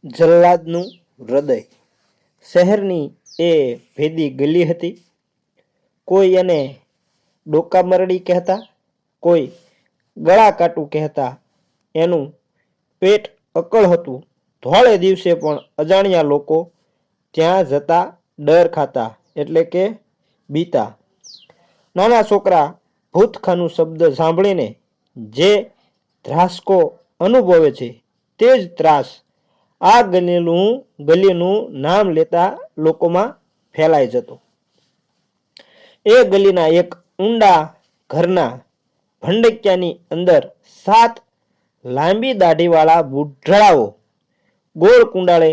જલ્લાદનું હૃદય. શહેરની એ ભેદી ગલી હતી. કોઈ એને ડોકા મરડી કહેતા, કોઈ ગળા કાટું કહેતા. એનું પેટ અકળ હતું. ધોળે દિવસે પણ અજાણ્યા લોકો ત્યાં જતા ડર ખાતા, એટલે કે બીતા. નાના છોકરા ભૂતખાનું શબ્દ સાંભળીને જે ધ્રાસકો અનુભવે છે તે જ ત્રાસ આ ગલીનું નામ લેતા લોકોમાં ફેલાઈ જતો. એ ગલીના એક ઊંડા ઘરના ભંડકિયાની અંદર 7 લાંબી દાઢીવાળા બુઢડાઓ ગોળ કુંડાળે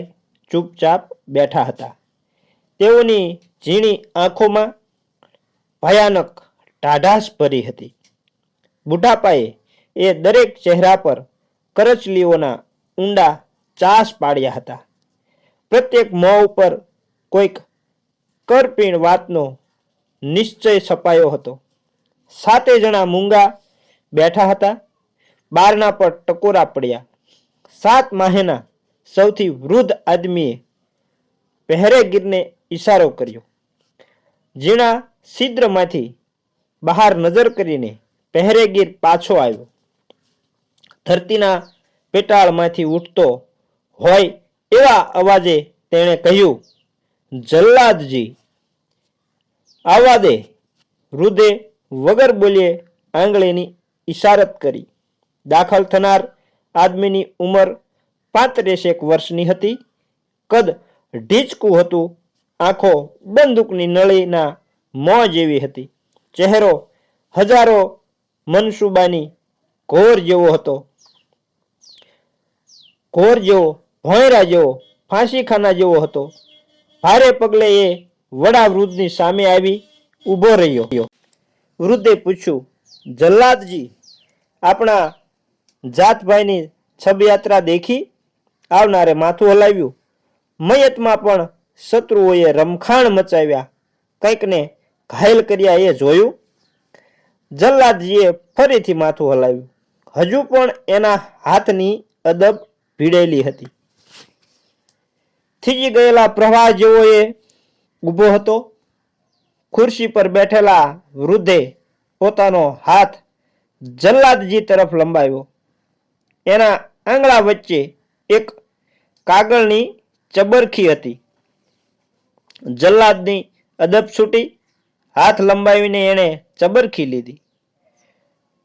ચૂપચાપ બેઠા હતા. તેઓની ઝીણી આંખોમાં ભયાનક ટાઢાશ ભરી હતી. બુઢાપાએ એ દરેક ચહેરા પર કરચલીઓના ઊંડા ચાસ પાડ્યા હતા. પ્રત્યેક મોં ઉપર કોઈક કરપીણ વાતનો નિશ્ચય છપાયો હતો. 7 જણા મૂંગા બેઠા હતા. બારના પર ટકોરા પડ્યા. 7 માહેના સૌથી વૃદ્ધ આદમીએ પહેરેગીરને ઈશારો કર્યો. ઝીણા છિદ્રમાંથી બહાર નજર કરીને પહેરેગીર પાછો આવ્યો. ધરતીના પેટાળમાંથી ઉઠતો હોય એવા અવાજે તેણે કહ્યું, જલ્લાદજી, આવવા દે. વૃદ્ધે વગર બોલ્યે આંગળીની ઈશારત કરી. દાખલ થનાર આદમીની ઉંમર 35 વર્ષની હતી. કદ ઢીચકું હતું. આંખો બંદૂકની નળીના મોં જેવી હતી. ચહેરો હજારો મનસૂબાની ઘોર જેવો હતો. ભોંયરા જેવો, ફાંસીખાના જેવો હતો. ભારે પગલે એ વડા વૃદ્ધની સામે આવી ઊભો રહ્યો. વૃદ્ધે પૂછ્યું, જલ્લાદજી, આપણા જાતભાઈની છબયાત્રા દેખી? આવનારે માથું હલાવ્યું. મયતમાં પણ શત્રુઓએ રમખાણ મચાવ્યા. કંઈકને ઘાયલ કર્યા એ જોયું? જલ્લાદજીએ ફરીથી માથું હલાવ્યું. હજુ પણ એના હાથની અદબ ભીડેલી હતી. થીજી ગયેલા પ્રવાહ જેવો એ ઊભો હતો. ખુરશી પર બેઠેલા વૃદ્ધે પોતાનો હાથ જલ્લાદજી તરફ લંબાવ્યો. એના આંગળા વચ્ચે એક કાગળની ચબરખી હતી. જલ્લાદની અદબ છૂટી. હાથ લંબાવીને એણે ચબરખી લીધી.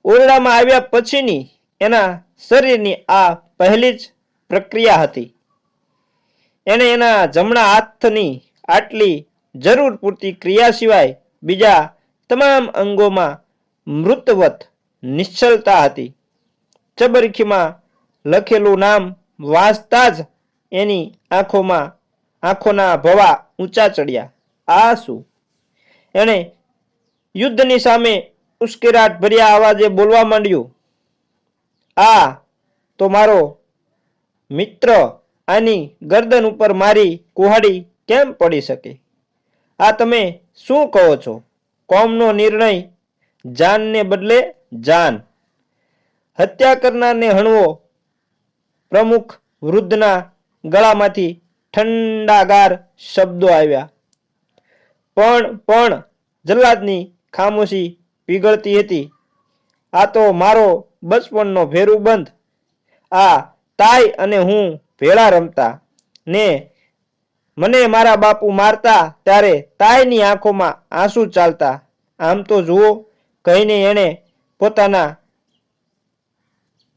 ઓરડામાં આવ્યા પછીની એના શરીરની આ પહેલી જ પ્રક્રિયા હતી. એણે એના જમણા હાથની આટલી જરૂર પૂરતી ક્રિયા સિવાય બીજા તમામ અંગોમાં મૃતવત નિશ્ચલતા હતી. ચબરખીમાં લખેલું નામ વાંચતા જ એની આંખોના ભવા ઊંચા ચડ્યા. આ શું? એણે યુદ્ધની સામે ઉશ્કેરાટ ભર્યા અવાજે બોલવા માંડ્યું. આ તો મારો મિત્ર. આની ગરદન ઉપર મારી કુહાડી કેમ પડી શકે? આ તમે શું કહો છો? કોમનો નિર્ણય, જાનને બદલે જાન. હત્યા કરનારને હણવો. પ્રમુખ વૃદ્ધના ગળામાંથી ઠંડાગાર શબ્દો આવ્યા. પણ જલ્લાદની ખામોશી પીગળતી હતી. આ તો મારો બચપણનો ભેરુબંધ. આ તાઈ અને હું ભેળા રમતા ને મને મારા બાપુ મારતા ત્યારે તાઈની આંખોમાં આંસુ ચાલતા. આમ તો જુઓ, કહીને એણે પોતાના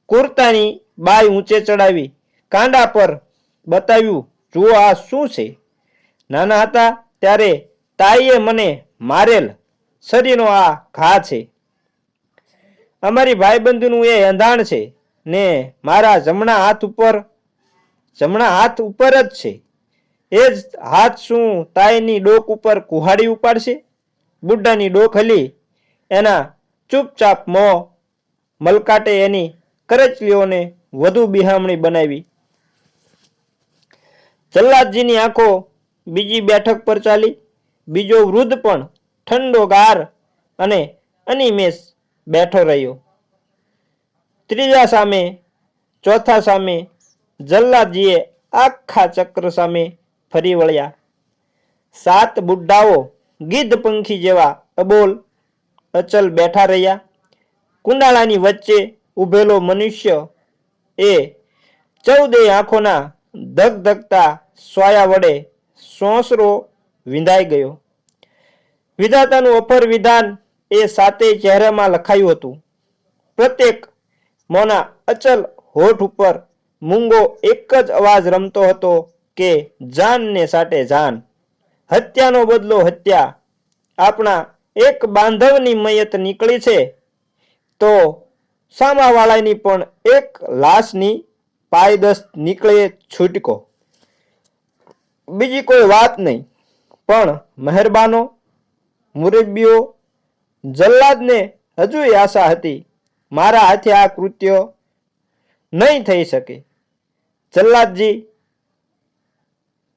કુર્તાની બાઈ ઊંચે ચડાવી કાંડા પર બતાવ્યું. જુઓ, આ શું છે? નાના હતા ત્યારે તાઈએ મને મારેલ શરીરનો આ ઘા છે. અમારી ભાઈબંધીનું એ અંધાણ છે ને મારા જમણા હાથ ઉપર જ છે. એ જ હાથ શું તાઈની ડોક ઉપર કુહાડી ઉપાડશે? બુઢાની ડોક હલી. એના ચૂપચાપ મોં મલકાટે એની કરચલીઓને વધુ બિહામણી બનાવી. જલ્લાદજીની આંખો બીજી બેઠક પર ચાલી. બીજો વૃદ્ધ પણ ઠંડોગાર અને અનિમેષ બેઠો રહ્યો. ત્રીજા સામે, ચોથા સામે જલ્લાદજીએ આખા ચક્ર સામે ફરી વળ્યા. 7 બુઢ્ઢાઓ ગીધ પંખી જેવા અબોલ અચલ બેઠા રહ્યા. કુંડાળાની વચ્ચે ઊભેલો મનુષ્ય એ 14 આંખોના ધગધગતા સોયા વડે સોંસરો વિંધાઈ ગયો. વિધાતાનું અપર વિધાન એ 7 ચહેરામાં લખાયું હતું. પ્રત્યેક મોના અચલ હોઠ ઉપર મૂંગો એક જ અવાજ રમતો હતો કે જાનને સાટે જાન, હત્યાનો બદલો હત્યા. આપણા એક બાંધવની મયત નીકળી છે તો સામાવાળાની પણ એક લાશની પાયદસ્ત નીકળે છૂટકો. બીજી કોઈ વાત નહીં, પણ મહેરબાનો મુરબ્બીઓ, જલ્લાદને હજુય આશા હતી મારા હાથે આ કૃત્ય નહીં થઈ શકે.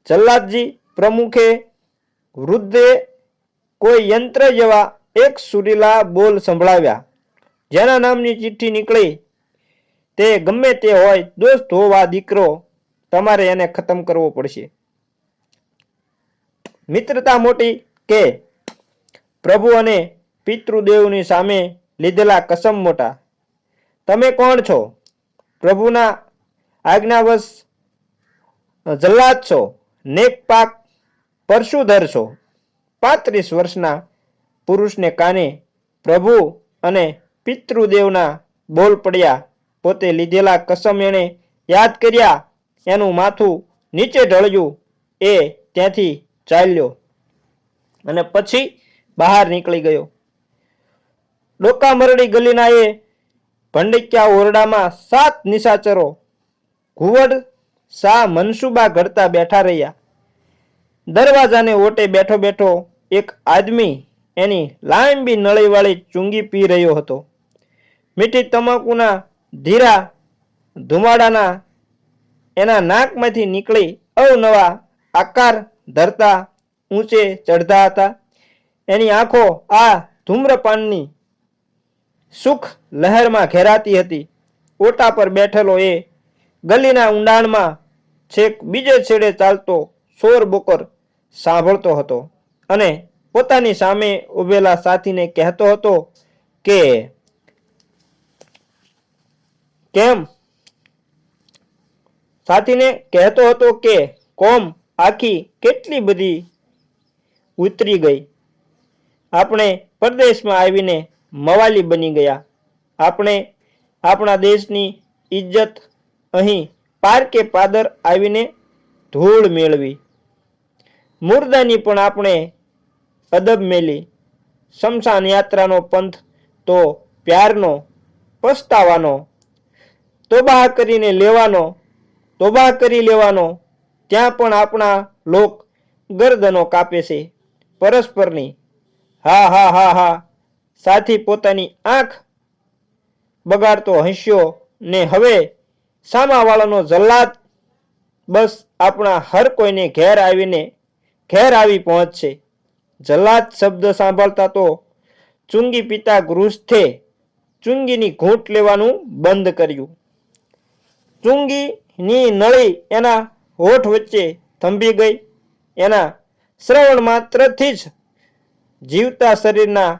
જલ્લાદજી પ્રમુખે વૃદ્ધે કોઈ યંત્ર જેવા એક સુરીલા બોલ સંભળાવ્યા. જેના નામની ચિઠ્ઠી નીકળી તે ગમે તે હોય, દોસ્ત હોવા દીકરો, તમારે એને ખતમ કરવો પડશે. મિત્રતા મોટી કે પ્રભુ અને પિતૃદેવની સામે લીધેલા કસમ મોટા. તમે કોણ છો? પ્રભુના આજ્ઞાવશ જલ્લાદ છો, નેક પાક પરશુધર છો. 35 વર્ષના પુરુષને કાને પ્રભુ અને પિતૃદેવના બોલ પડ્યા. પોતે લીધેલા કસમ એણે યાદ કર્યા. એનું માથું નીચે ઢળ્યું. એ ત્યાંથી ચાલ્યો અને પછી બહાર નીકળી ગયો. ડોકા મરડી ગલીના એ ભંડક્યા ઓરડામાં 7 નિશાચરો ઘુવડ શા મનસુબા ઘડતા બેઠા રહ્યા. દરવાજાને ઓટે બેઠો બેઠો એક આદમી એની લાંબી નળીવાળી ચૂંગી પી રહ્યો હતો. મીઠી તમાકુના ધીરા ધુમાડાના એના નાકમાંથી નીકળી અવનવા આકાર ધરતા ઊંચે ચડતા હતા. એની આંખો આ ધૂમ્રપાનની સુખ લહેરમાં ઘેરાતી હતી. ઓટા પર બેઠેલો એ ગલીના ઊંડાણમાં છેક બીજે છેડે ચાલતો શોર બોકર સાંભળતો હતો અને પોતાની સામે ઉભેલા સાથીને કહેતો હતો કે કોમ આખી કેટલી બધી ઉતરી ગઈ. આપણે પરદેશમાં આવીને મવાલી બની ગયા. આપણે આપણા દેશની ઇજ્જત અહીં પારકે પાદર આવીને ધૂળ મેળવી. મુર્દાની પણ આપણે અદબ મેલી. શમશાન યાત્રાનો પંથ તો પ્યારનો, પસ્તાવાનો, તોબા કરી લેવાનો. ત્યાં પણ આપણા લોક ગરદનો કાપે છે પરસ્પરની. હા હા હા હા. સાથી પોતાની આંખ બગાડતો હસ્યો ને હવે સામાવાળાનો જલ્લાદ બસ આપણા હર કોઈને ઘેર આવી પહોંચશે. જલ્લાદ શબ્દ સાંભળતા તો ચુંગી પીતા ગૃહસ્થે ચુંગીની ઘૂંટ લેવાનું બંધ કર્યું. ચુંગીની નળી એના હોઠ વચ્ચે થંભી ગઈ. એના શ્રવણ માત્રથી જ જીવતા શરીરના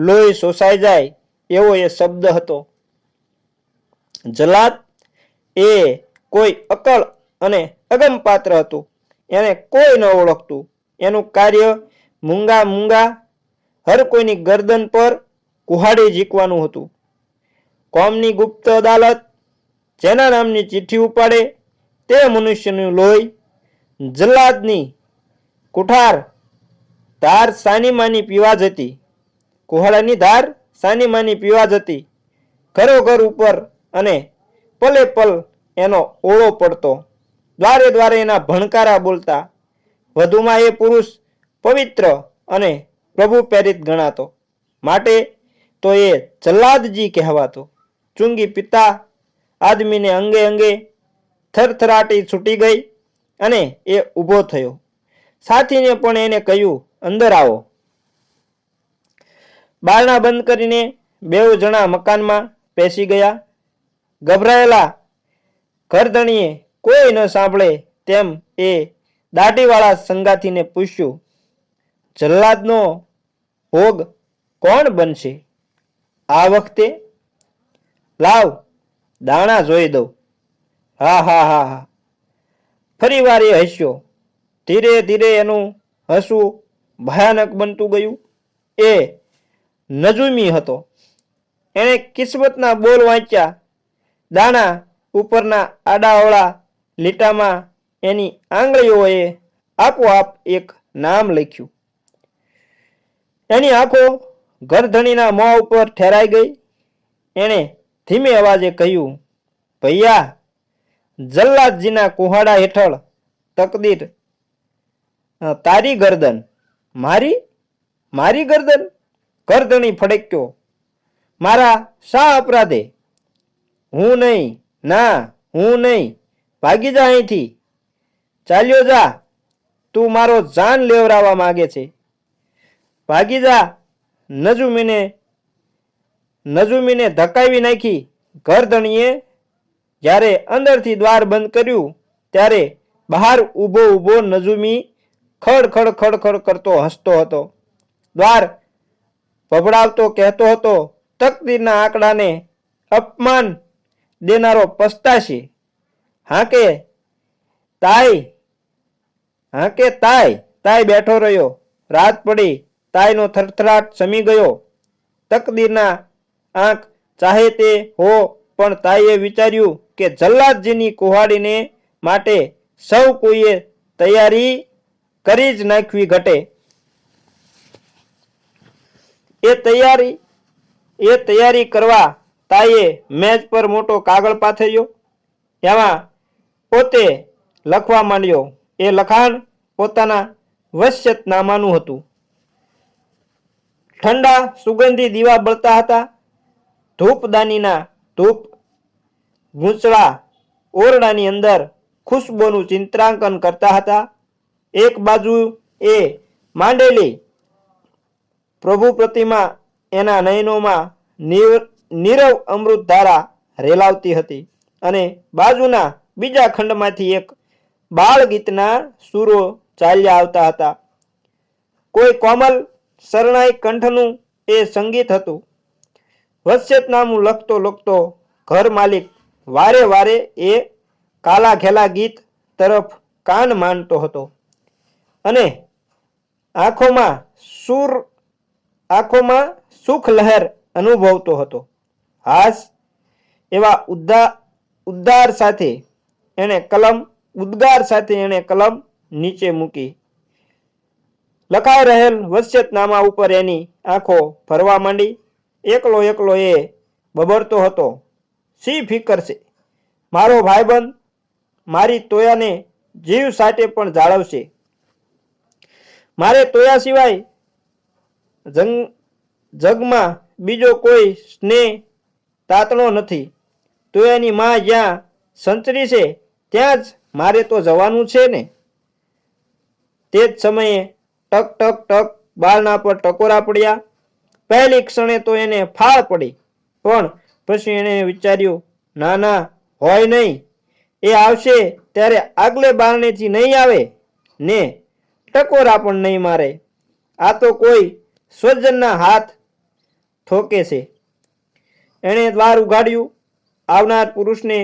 લોહી શોષાઈ જાય એવો એ શબ્દ હતો. જલ્લાદ એ કોઈ અકળ અને અગમપાત્ર હતું. એને કોઈ ન ઓળખતું. એનું કાર્ય મૂંગા હર કોઈની ગરદન પર કુહાડી ઝીકવાનું હતું. કોમની ગુપ્ત અદાલત જેના નામની ચિઠ્ઠી ઉપાડે તે મનુષ્યનું લોહી જલ્લાદની કુઠાર ધાર સાનીમાની પીવા જતી. કુહાડાની ધાર સાનીમાની પીવા જતી. ઘરોઘર ઉપર અને પલે પલ એનો ઓળો પડતો. દ્વારે દ્વારે એના ભણકારા બોલતા. વધુમાં એ પુરુષ પવિત્ર અને પ્રભુ પ્રેરિત ગણાતો. માટે તો એ જલ્લાદજી કહેવાતો. ચુંગી પિતા આદમીને અંગે અંગે થરથરાટી છૂટી ગઈ અને એ ઊભો થયો. સાથીને પણ એને કહ્યું, અંદર આવો. બારણા બંધ કરીને બેઉ જણા મકાનમાં પેસી ગયા. ગભરાયેલા ઘરધણીએ કોઈ ન સાંભળે તેમ એ દાઢીવાળા સંગાથીને પૂછ્યું, જલ્લાદનો ભોગ કોણ બનશે આ વખતે? લાવ દાણા જોઈ દઉં. હા હા હા હા. ફરી વાર એ હસ્યો. ધીરે ધીરે એનું હસવું ભયાનક બનતું ગયું. એ નજુમી હતો. એણે કિસ્મતના બોલ વાંચ્યા. દાણા ઉપરના આડાઅવળા લીટામાં એની આંગળીઓએ આપોઆપ એક નામ લખ્યું. એની આંખો ઘરધણીના મોં ઉપર ઠેરાઈ ગઈ. એણે ધીમે અવાજે કહ્યું, ભૈયા, જલ્લાદજીના કુહાડા હેઠળ તકદીર તારી ગરદન. મારી? મારી ગરદન? ઘરધણી ફડક્યો. મારા શા અપરાધે? હું નહીં, ના હું નહીં. ભાગી જા અહીંથી. ચાલ્યો જા. તું મારો જાન લેવરાવા માંગે છે. ભાગી જા. નજુમીને ધકાવી નાખી. ઘરધણીએ જ્યારે અંદરથી દ્વાર બંધ કર્યું ત્યારે બહાર ઊભો ઊભો નજુમી ખડ ખડ ખડ ખડ કરતો હસતો હતો. દ્વાર ભભડાવતો કહેતો હતો, તકદીરના આંકડાને અપમાન દેનારો પસ્તાશે. હાંકે તાય બેઠો રહ્યો. રાત પડી. તાયનો થરથરાટ શમી ગયો. તકદીરના આંખ ચાહે તે હો, પણ તાઈએ વિચાર્યું કે જલ્લાદજીની કુહાડીને માટે સૌ કોઈએ તૈયારી કરી જ નાખવી ઘટે. એ તૈયારી કરવા તાઈએ મેજ પર મોટો કાગળ પાથર્યો. એમાં પોતે લખવા માંડ્યો. એ લખાણ પોતાના વસિયતનામાનું હતું. ઠંડા સુગંધી દીવા બળતા હતા. ધૂપદાનીના ધૂપ ગૂંચળા ઓરડાની અંદર ખુશ્બોનું ચિત્રાંકન કરતા હતા. એક બાજુ એ માંડેલી પ્રભુ પ્રતિમા એના નયનોમાં નીરવ અમૃત ધારા રેલાવતી હતી અને બાજુના બીજા ખંડમાંથી એક બાળ ગીતના સૂરો ચાલ્યા આવતા હતા. કોઈ કોમલ શરણાઈ કંઠનું એ સંગીત હતું. વસિયતનામું લખતો લખતો ઘર માલિક વારે વારે એ કાલા ઘેલા ગીત તરફ કાન માંડતો હતો અને આંખોમાં સુખ લહેર અનુભવતો હતો. હાસ એવા ઉદ્ગાર સાથે એણે કલમ નીચે મૂકી. લખાઈ રહેલ વસિયતનામા ઉપર એની આંખો ફરવા માંડી. એકલો એકલો એ બબડતો હતો, શી ફિકર છે? મારો ભાઈબંધ મારી તોયાને જીવ સાટે પણ જાળવશે. મારે તોયા સિવાય જગમાં બીજો કોઈ સ્નેહ તાતણો નથી. તોયાની માં જ્યાં સંચરી છે ત્યાં જ મારે તો જવાનું છે ને. તે જ સમયે ટક ટક ટક બારણા પર ટકોરા પડ્યા. પહેલી ક્ષણે તો એને ફાળ પડી, પણ પછી એને વિચાર્યું, ના ના, હોય નહીં. એ આવશે ત્યારે આગલે બારણેથી નહીં આવે ને ટકોરા પણ નહીં મારે. આ તો કોઈ સ્વજનના હાથ ઠોકે છે. એણે દ્વાર ઉઘાડ્યું. આવનાર પુરુષને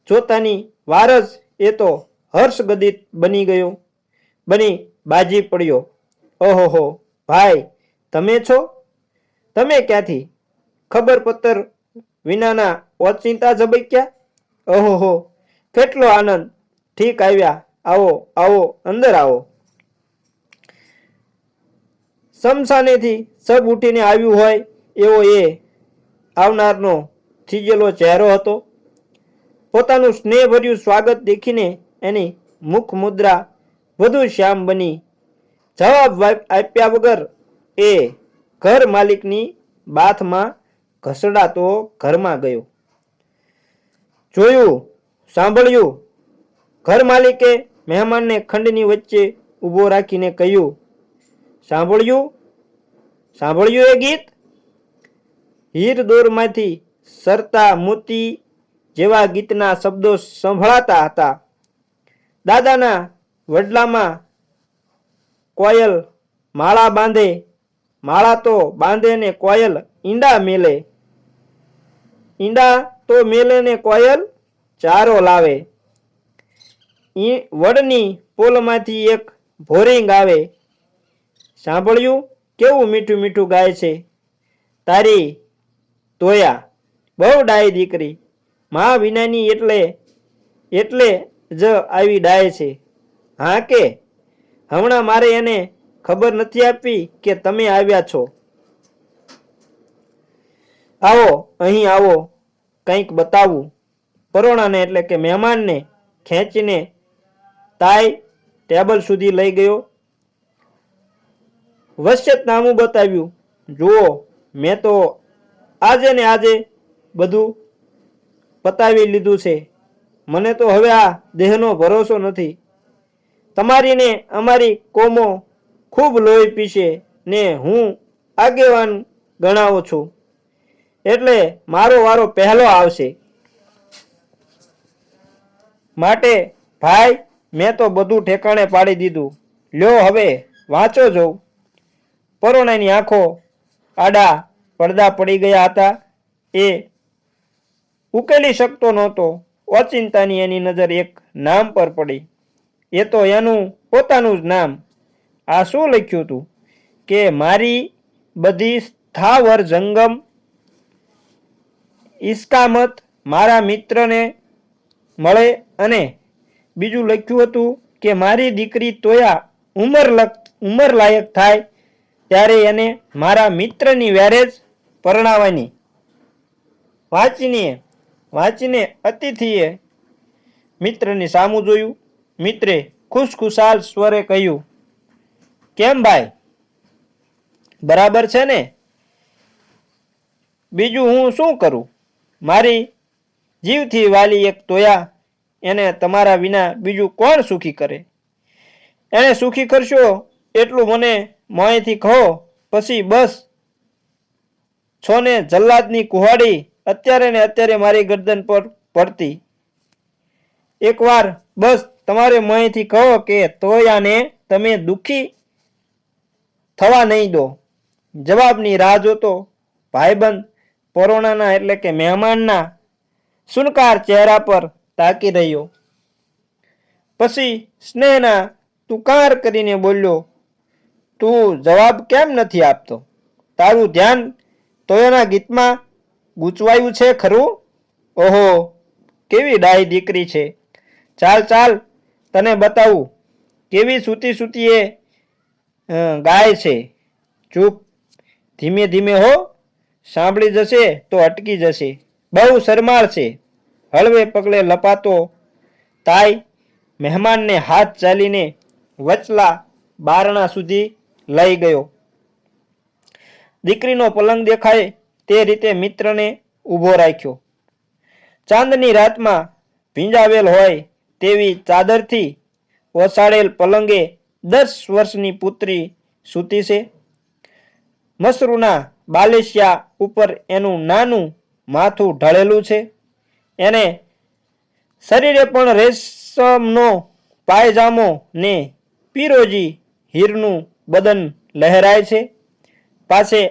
જોતાની વાર જ એ તો હર્ષગદિત બની બાજી પડ્યો. ઓહો ભાઈ, તમે છો? તમે ક્યાંથી? ખબર પત્તર વિનાના ઓચિંતા ઝબક્યા? ઓહો, કેટલો આનંદ! ઠીક આવ્યા. આવો આવો, અંદર આવો. શમશાનેથી સબ ઉઠીને આવ્યું હોય એવો એ આવનારનો થીજેલો ચહેરો હતો. પોતાનું સ્નેહભર્યું સ્વાગત દેખીને એની મુખ મુદ્રા વધુ શ્યામ બની. જવાબ આપ્યા વગર એ ઘર માલિકની બાથમાં ઘસડાતો ઘરમાં ગયો. જોયું, સાંભળ્યું? ઘર માલિકે મહેમાનને ખંડની વચ્ચે ઊભો રાખીને કહ્યું, સાંભળ્યું એ ગીત? હીર દોરમાંથી સરતા મોતી જેવા ગીતના શબ્દો સંભળાતા હતા. દાદાના વડલામાં કોયલ માળા બાંધે, માળા તો બાંધે ને કોયલ ઈંડા મેલે, ઈંડા તો મેલે ને કોયલ ચારો લાવે. વડની પોલમાંથી એક ભોરિંગ આવે, સાંભળ્યું કેવું મીઠું મીઠું ગાય છે તારી તોયા, બહુ ડાય દીકરી, મા વિનાની એટલે જ આવી ડાય છે. હા કે હમણાં મારે એને ખબર નથી આપવી કે તમે આવ્યા છો. આવો અહીં આવો, કંઈક બતાવું. પરોણાને એટલે કે મહેમાનને ખેંચીને તાઈ ટેબલ સુધી લઈ ગયો. વસિયતનામું બતાવ્યું. જુઓ, મેં તો આજે ને આજે બધું પતાવી લીધું છે. મને તો હવે આ દેહનો ભરોસો નથી. તમારી ને અમારી કોમો ખૂબ લોહી પીશે ને હું આગેવાન ગણાવો છું, એટલે મારો વારો પહેલો આવશે. માટે ભાઈ, મેં તો બધું ઠેકાણે પાડી દીધું. લ્યો હવે વાંચો જોઉં. પરોણાની આંખો આડા પડદા પડી ગયા હતા. એ ઉકેલી શકતો નહોતો. ઓચિંતાની એની નજર એક નામ પર પડી. એ તો એનું પોતાનું જ નામ. આ શું લખ્યું હતું કે મારી બધી સ્થાવર જંગમ ઇસ્કામત મારા મિત્રને મળે, અને બીજું લખ્યું હતું કે મારી દીકરી તોયા ઉંમર લાયક થાય ત્યારે એને મારા મિત્રની વ્યારે જ પરણાવવાની. વાંચીને અતિથિએ મિત્રની સામું જોયું. મિત્રે ખુશખુશાલ સ્વરે કહ્યું, કેમ ભાઈ, બરાબર છે ને? બીજું હું શું કરું? મારી જીવથી વાલી એક તોયા, એને તમારા વિના બીજું કોણ સુખી કરે? એને સુખી કરશો એટલું મને મોંએથી કહો, પછી બસ છો ને જલ્લાદની કુહાડી અત્યારે ને અત્યારે મારી ગરદન પર પડતી. એકવાર બસ તમારે મોંએથી કહો કે તોયાને તમે દુઃખી થવા નહીં દો. જવાબની રાહ જોતો ભાઈબંધ પરોણાના એટલે કે મહેમાનના સુનકાર ચહેરા પર તાકી રહ્યો. પછી સ્નેહના તુકાર કરીને બોલ્યો, તું જવાબ કેમ નથી આપતો? તારું ધ્યાન તોયાના ગીતમાં ગૂંચવાયું છે ખરું? ઓહો, કેવી ડાય દીકરી છે. ચાલ ચાલ, તને બતાવું કેવી સૂતી સૂતી એ ગાય છે. ચૂપ, ધીમે ધીમે હો, સાંભળી જશે તો અટકી જશે. બહુ શરમાળ છે. હળવે પગલે લપાતો તાઈ મહેમાનને હાથ ચાલીને વચલા બારણા સુધી લઈ ગયો. દીકરીનો પલંગ દેખાય તે રીતે મિત્રને ઊભો રાખ્યો. ચાંદની રાતમાં ભીંજાવેલ હોય તેવી ચાદરથી ઓસાડેલ પલંગે 10 વર્ષની પુત્રી સૂતી છે. મસરૂના બાલેશિયા ઉપર એનું નાનું માથું ઢળેલું છે. એને શરીરે પણ રેશમનો પાયજામો ને પીરોજી હીરનું બદન લહેરાય છે. પાસે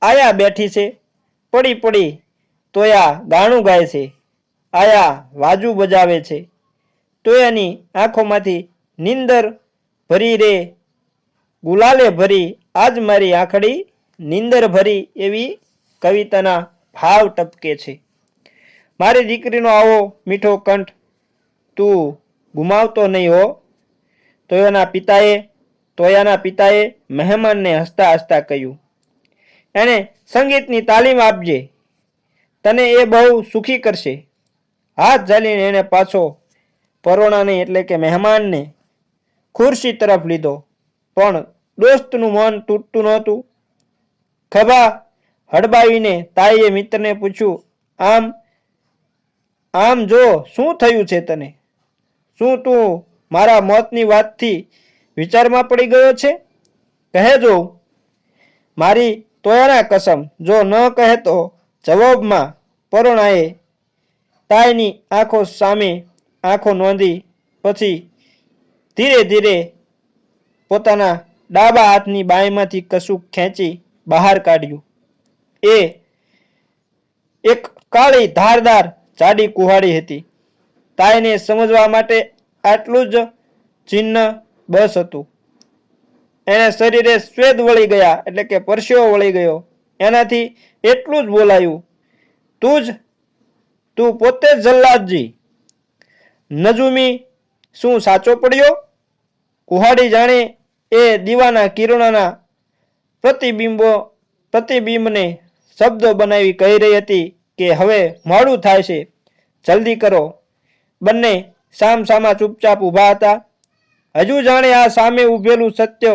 આયા બેઠી છે. પડી પડી તોયા ગાણું ગાય છે. આયા વાજુ બજાવે છે. તોયાની આંખોમાંથી નીંદર ભરી રે ગુલાલે ભરી, આજ મારી આંખડી નીંદર ભરી એવી કવિતાના ભાવ ટપકે છે. મારી દીકરીનો આવો મીઠો કંઠ તું ગુમાવતો નહીં હો. તોયાના પિતાએ મહેમાનને હસતા હસતા કહ્યું, એને સંગીતની તાલીમ આપજે, તને એ બહુ સુખી કરશે. હાથ ઝાલીને એને પાછો પરોણાને એટલે કે મહેમાનને ખુરશી તરફ લીધો. પણ દોસ્તનું મન તૂટતું નહોતું. ખભા હડબાવીને તાઈએ મિત્રને પૂછ્યું, આમ જો શું થયું છે તને? શું તું મારા મોતની વાતથી વિચારમાં પડી ગયો છે? કહે જો. મારી તોયાના કસમ, જો ન કહે તો. જવાબમાં પરોણાએ તાઈની આંખો સામે આંખો નોંધી, પછી ધીરે ધીરે પોતાના ડાબા હાથની બાંયમાંથી કશુંક ખેંચી બહાર કાઢ્યું. એ એક કાળી ધારદાર જાડી કુહાડી હતી. તાઈને સમજવા માટે આટલું જ ચિહ્ન બસ હતું. એને શરીરે સ્વેદ વળી ગયા, એટલે કે પરસેવો વળી ગયો. એનાથી એટલું જ બોલાયું, તું પોતે જ જલ્લાદજી. નજુમી શું સાચો પડ્યો? કુહાડી જાણે એ દીવાના કિરણોના પ્રતિબિંબને શબ્દો બનાવી કહી રહી હતી કે હવે મોડું થાય છે, જલ્દી કરો. બંને સામસામા ચૂપચાપ ઊભા હતા. હજુ જાણે આ સામે ઊભેલું સત્ય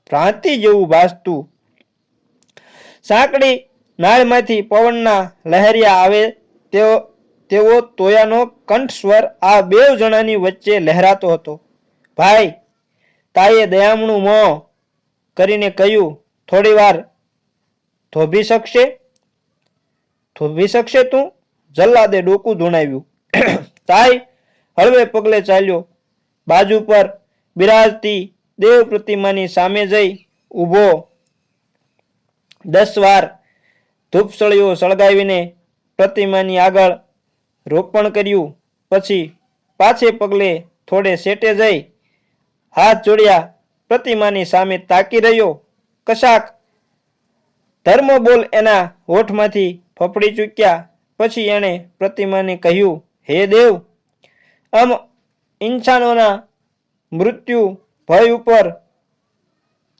ભ્રાંતિ જેવું ભાસતું. સાંકડી નાળમાંથી પવનના લહેરિયા આવે તેવો તોયાનો કંઠસ્વર આ બેવ જણાની વચ્ચે લહેરાતો હતો. ભાઈ, તાઈએ દયામણું મોં કરીને કહ્યું, થોડી વાર થોભી શકશે તું? જલ્લાદે ડોકું ધૂણાવ્યું. તાઈ હળવે પગલે ચાલ્યો. બાજુ પર બિરાજતી દેવ પ્રતિમાની સામે જઈ ઊભો 10 વાર ધૂપસળીઓ સળગાવીને પ્રતિમાની આગળ રોપણ કર્યું. પછી પાછે પગલે થોડે સેટે જઈ હાથ જોડ્યા પ્રતિમાની સામે તાકી રહ્યો. કશાક ધર્મ બોલ એના હોઠમાંથી ફફડી ચૂક્યા. પછી એણે પ્રતિમાને કહ્યું, હે દેવ, ઇન્સાનોના મૃત્યુ ભય ઉપર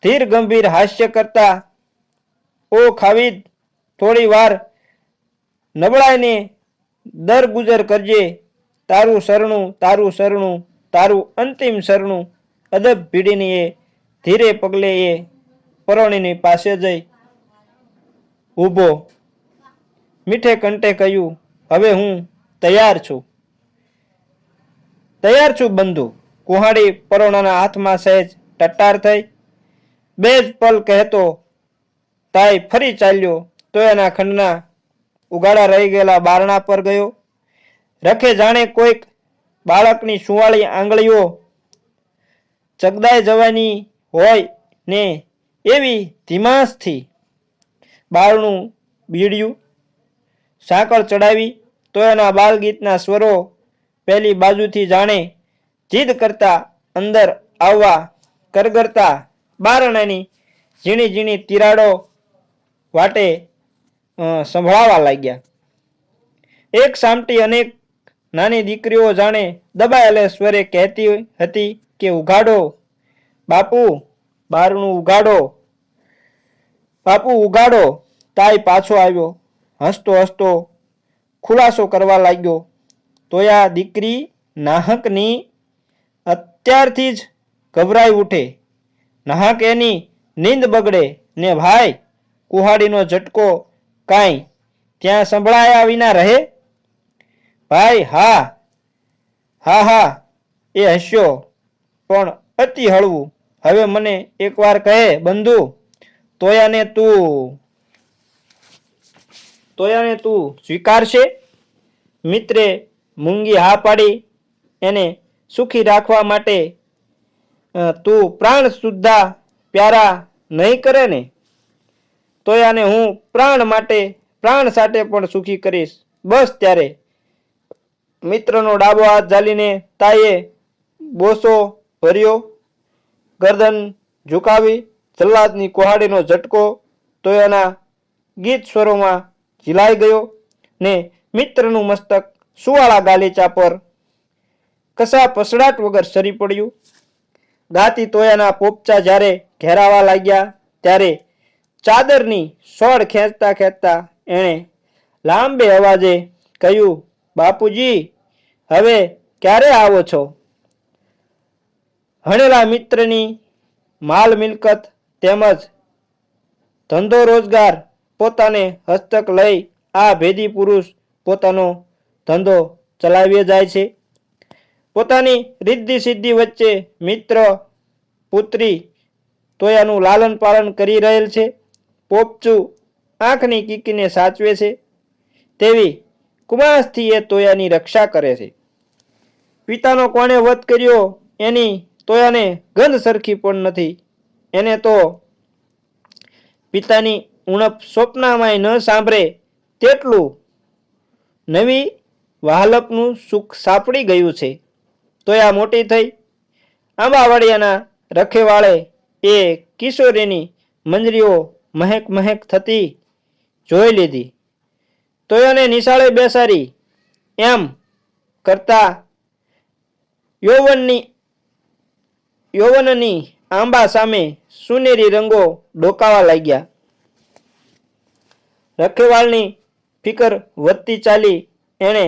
ધીર ગંભીર હાસ્ય કરતા ઓ ખાવિદ, થોડી વાર નબળાઈને દરગુજર કરજે. તારું શરણું, તારું શરણું, તારું અંતિમ શરણું. અદબ ભીડીને એ ધીરે પગલે એ પરોણીની પાસે જઈ ઊભો. મીઠે કંઠે કહ્યું, હવે હું તૈયાર છું બંધુ. કુહાડી પરોણાના હાથમાં સહેજ ટટ્ટાર થઈ. બે જ પલ કહેતો તાઈ ફરી ચાલ્યો. તો એના ખંડના ઉગાડા રહી ગયેલા બારણા પર ગયો. રખે જાણે કોઈક બાળકની સુંવાળી આંગળીઓ ચગદાઈ જવાની હોય ને એવી ધીમાસથી બારણું બીડ્યું. સાંકળ ચડાવી તો એના બાલગીતના સ્વરો પહેલી બાજુથી જાણે જીદ કરતા અંદર આવવા કરગરતા બારણાની ઝીણી ઝીણી તિરાડો વાટે સંભળાવા લાગ્યા. એક સામટી અનેક નાની દીકરીઓ જાણે દબાયેલા સ્વરે કહેતી હતી કે ઉઘાડો બાપુ, બારણું ઉઘાડો, બાપુ ઉઘાડો. તાઈ પાછો આવ્યો. હસતો હસતો ખુલાસો કરવા લાગ્યો. તોયા દીકરી નાહકની અત્યારથી જ ગભરાઈ ઉઠે. નાહક એની નીંદ બગડે ને ભાઈ, કુહાડીનો ઝટકો કાંઈ ત્યાં સંભળાયા વિના રહે? ભાઈ, હા એ હસ્યો, પણ અતિ હળવું. હવે મને એકવાર કહે બંધુ, તોયાને તું સ્વીકારશે? મિત્રે મૂંગી હા પાડી. એને સુખી રાખવા માટે તું પ્રાણ સુદ્ધા પ્યારા નહીં કરે ને? તોયાને હું પ્રાણ સાથે પણ સુખી કરીશ. બસ ત્યારે મિત્રનો ડાબો હાથ ઝાલીને તાઈએ બોસો ભર્યો. ગરદન ઝુકાવી જલ્લાદની કુહાડીનો ઝટકો તોયાના ગીત સ્વરોમાં ઝીલાઈ ગયો ને મિત્રનું મસ્તક સુવાળા ગાલીચા પર કશા પસડાટ વગર સરી પડ્યું. ગાતી તોયાના પોપચા જ્યારે ઘેરાવા લાગ્યા ત્યારે ચાદરની સોળ ખેંચતા ખેંચતા એણે લાંબે અવાજે કહ્યું, બાપુજી, હવે ક્યારે આવો છો? હણેલા મિત્રની માલ મિલકત તેમજ ધંધો રોજગાર પોતાને હસ્તક લઈ આ ભેદી પુરુષ પોતાનો ધંધો ચલાવી જાય છે. પોતાની રિદ્ધિ સિદ્ધિ વચ્ચે મિત્ર પુત્રી તોયાનું લાલન પાલન કરી રહેલ છે. પોપચું આંખની કીકીને સાચવે છે. તેવી કુમાસથી એ તોયાની રક્ષા કરે છે. પિતાનો કોણે વધ કર્યો એની તોયાને ગંધ સરખી પણ નથી. એને તો પિતાની ઉણપ સ્વપ્નામાંય ન સાંભળે તેટલું નવી વહાલપનું સુખ સાંપડી ગયું છે. તોયા મોટી થઈ આંબાવાડિયાના રખેવાળે એ કિશોરીની મંજરીઓ મહેક મહેક થતી જોઈ લીધી. તોયાને નિશાળે બેસાડી એમ કરતા યૌવનની આંબા સામે સુનેરી રંગો ડોકાવા લાગ્યા. રખેવાળની ફિકર વધતી ચાલી. એણે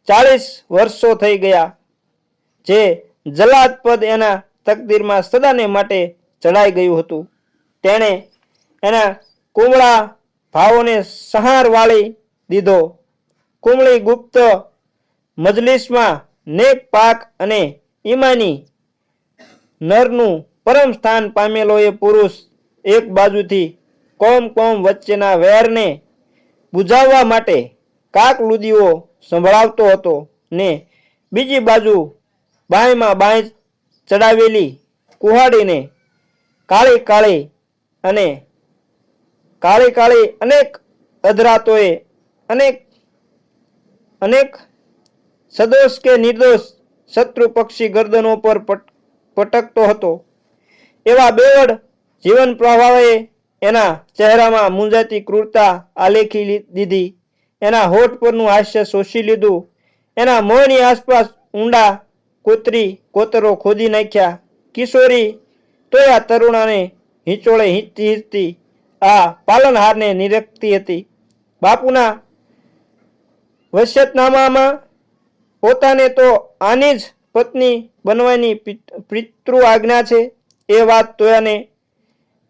40 વર્ષો થઈ ગયા. જે જલાદ પદ એના તકદીરમાં સદાને માટે ચડાઈ ગયું હતું. તેણે એના કુમળા ભાવોને સહાર વાળી દીધો. કુમળી ગુપ્ત મજલિસમાં નેક પાક અને ઈમાની નરનું પરમ સ્થાન પામેલો એ પુરુષ એક બાજુથી કોમ વચ્ચેના વેરને બુઝાવવા માટે કાકલુદીઓ સંભળાવતો હતો ને બીજી બાજુ બાંયમાં બાંય ચડાવેલી કુહાડીને કાળી અનેક અધરાતોએ અનેક સદોષ કે નિર્દોષ શત્રુ પક્ષી ગરદનો પર પટકતો હતો. એવા બેવડ જીવન પ્રવાહે એના ચહેરામાં મૂંઝાતી ક્રૂરતા આલેખી દીધી. એના હોઠ પરનું હાસ્ય શોષી લીધું. એના મોંની આસપાસ ઊંડા કોતરો ખોદી નાખ્યા. કિશોરી તોયા તરુણાને હિંચોળે હીંચતી આ પાલનહારને નિરખતી હતી. બાપુના વસિયતનામામાં પોતાને તો આની જ પત્ની બનવાની પિતૃ આજ્ઞા છે એ વાત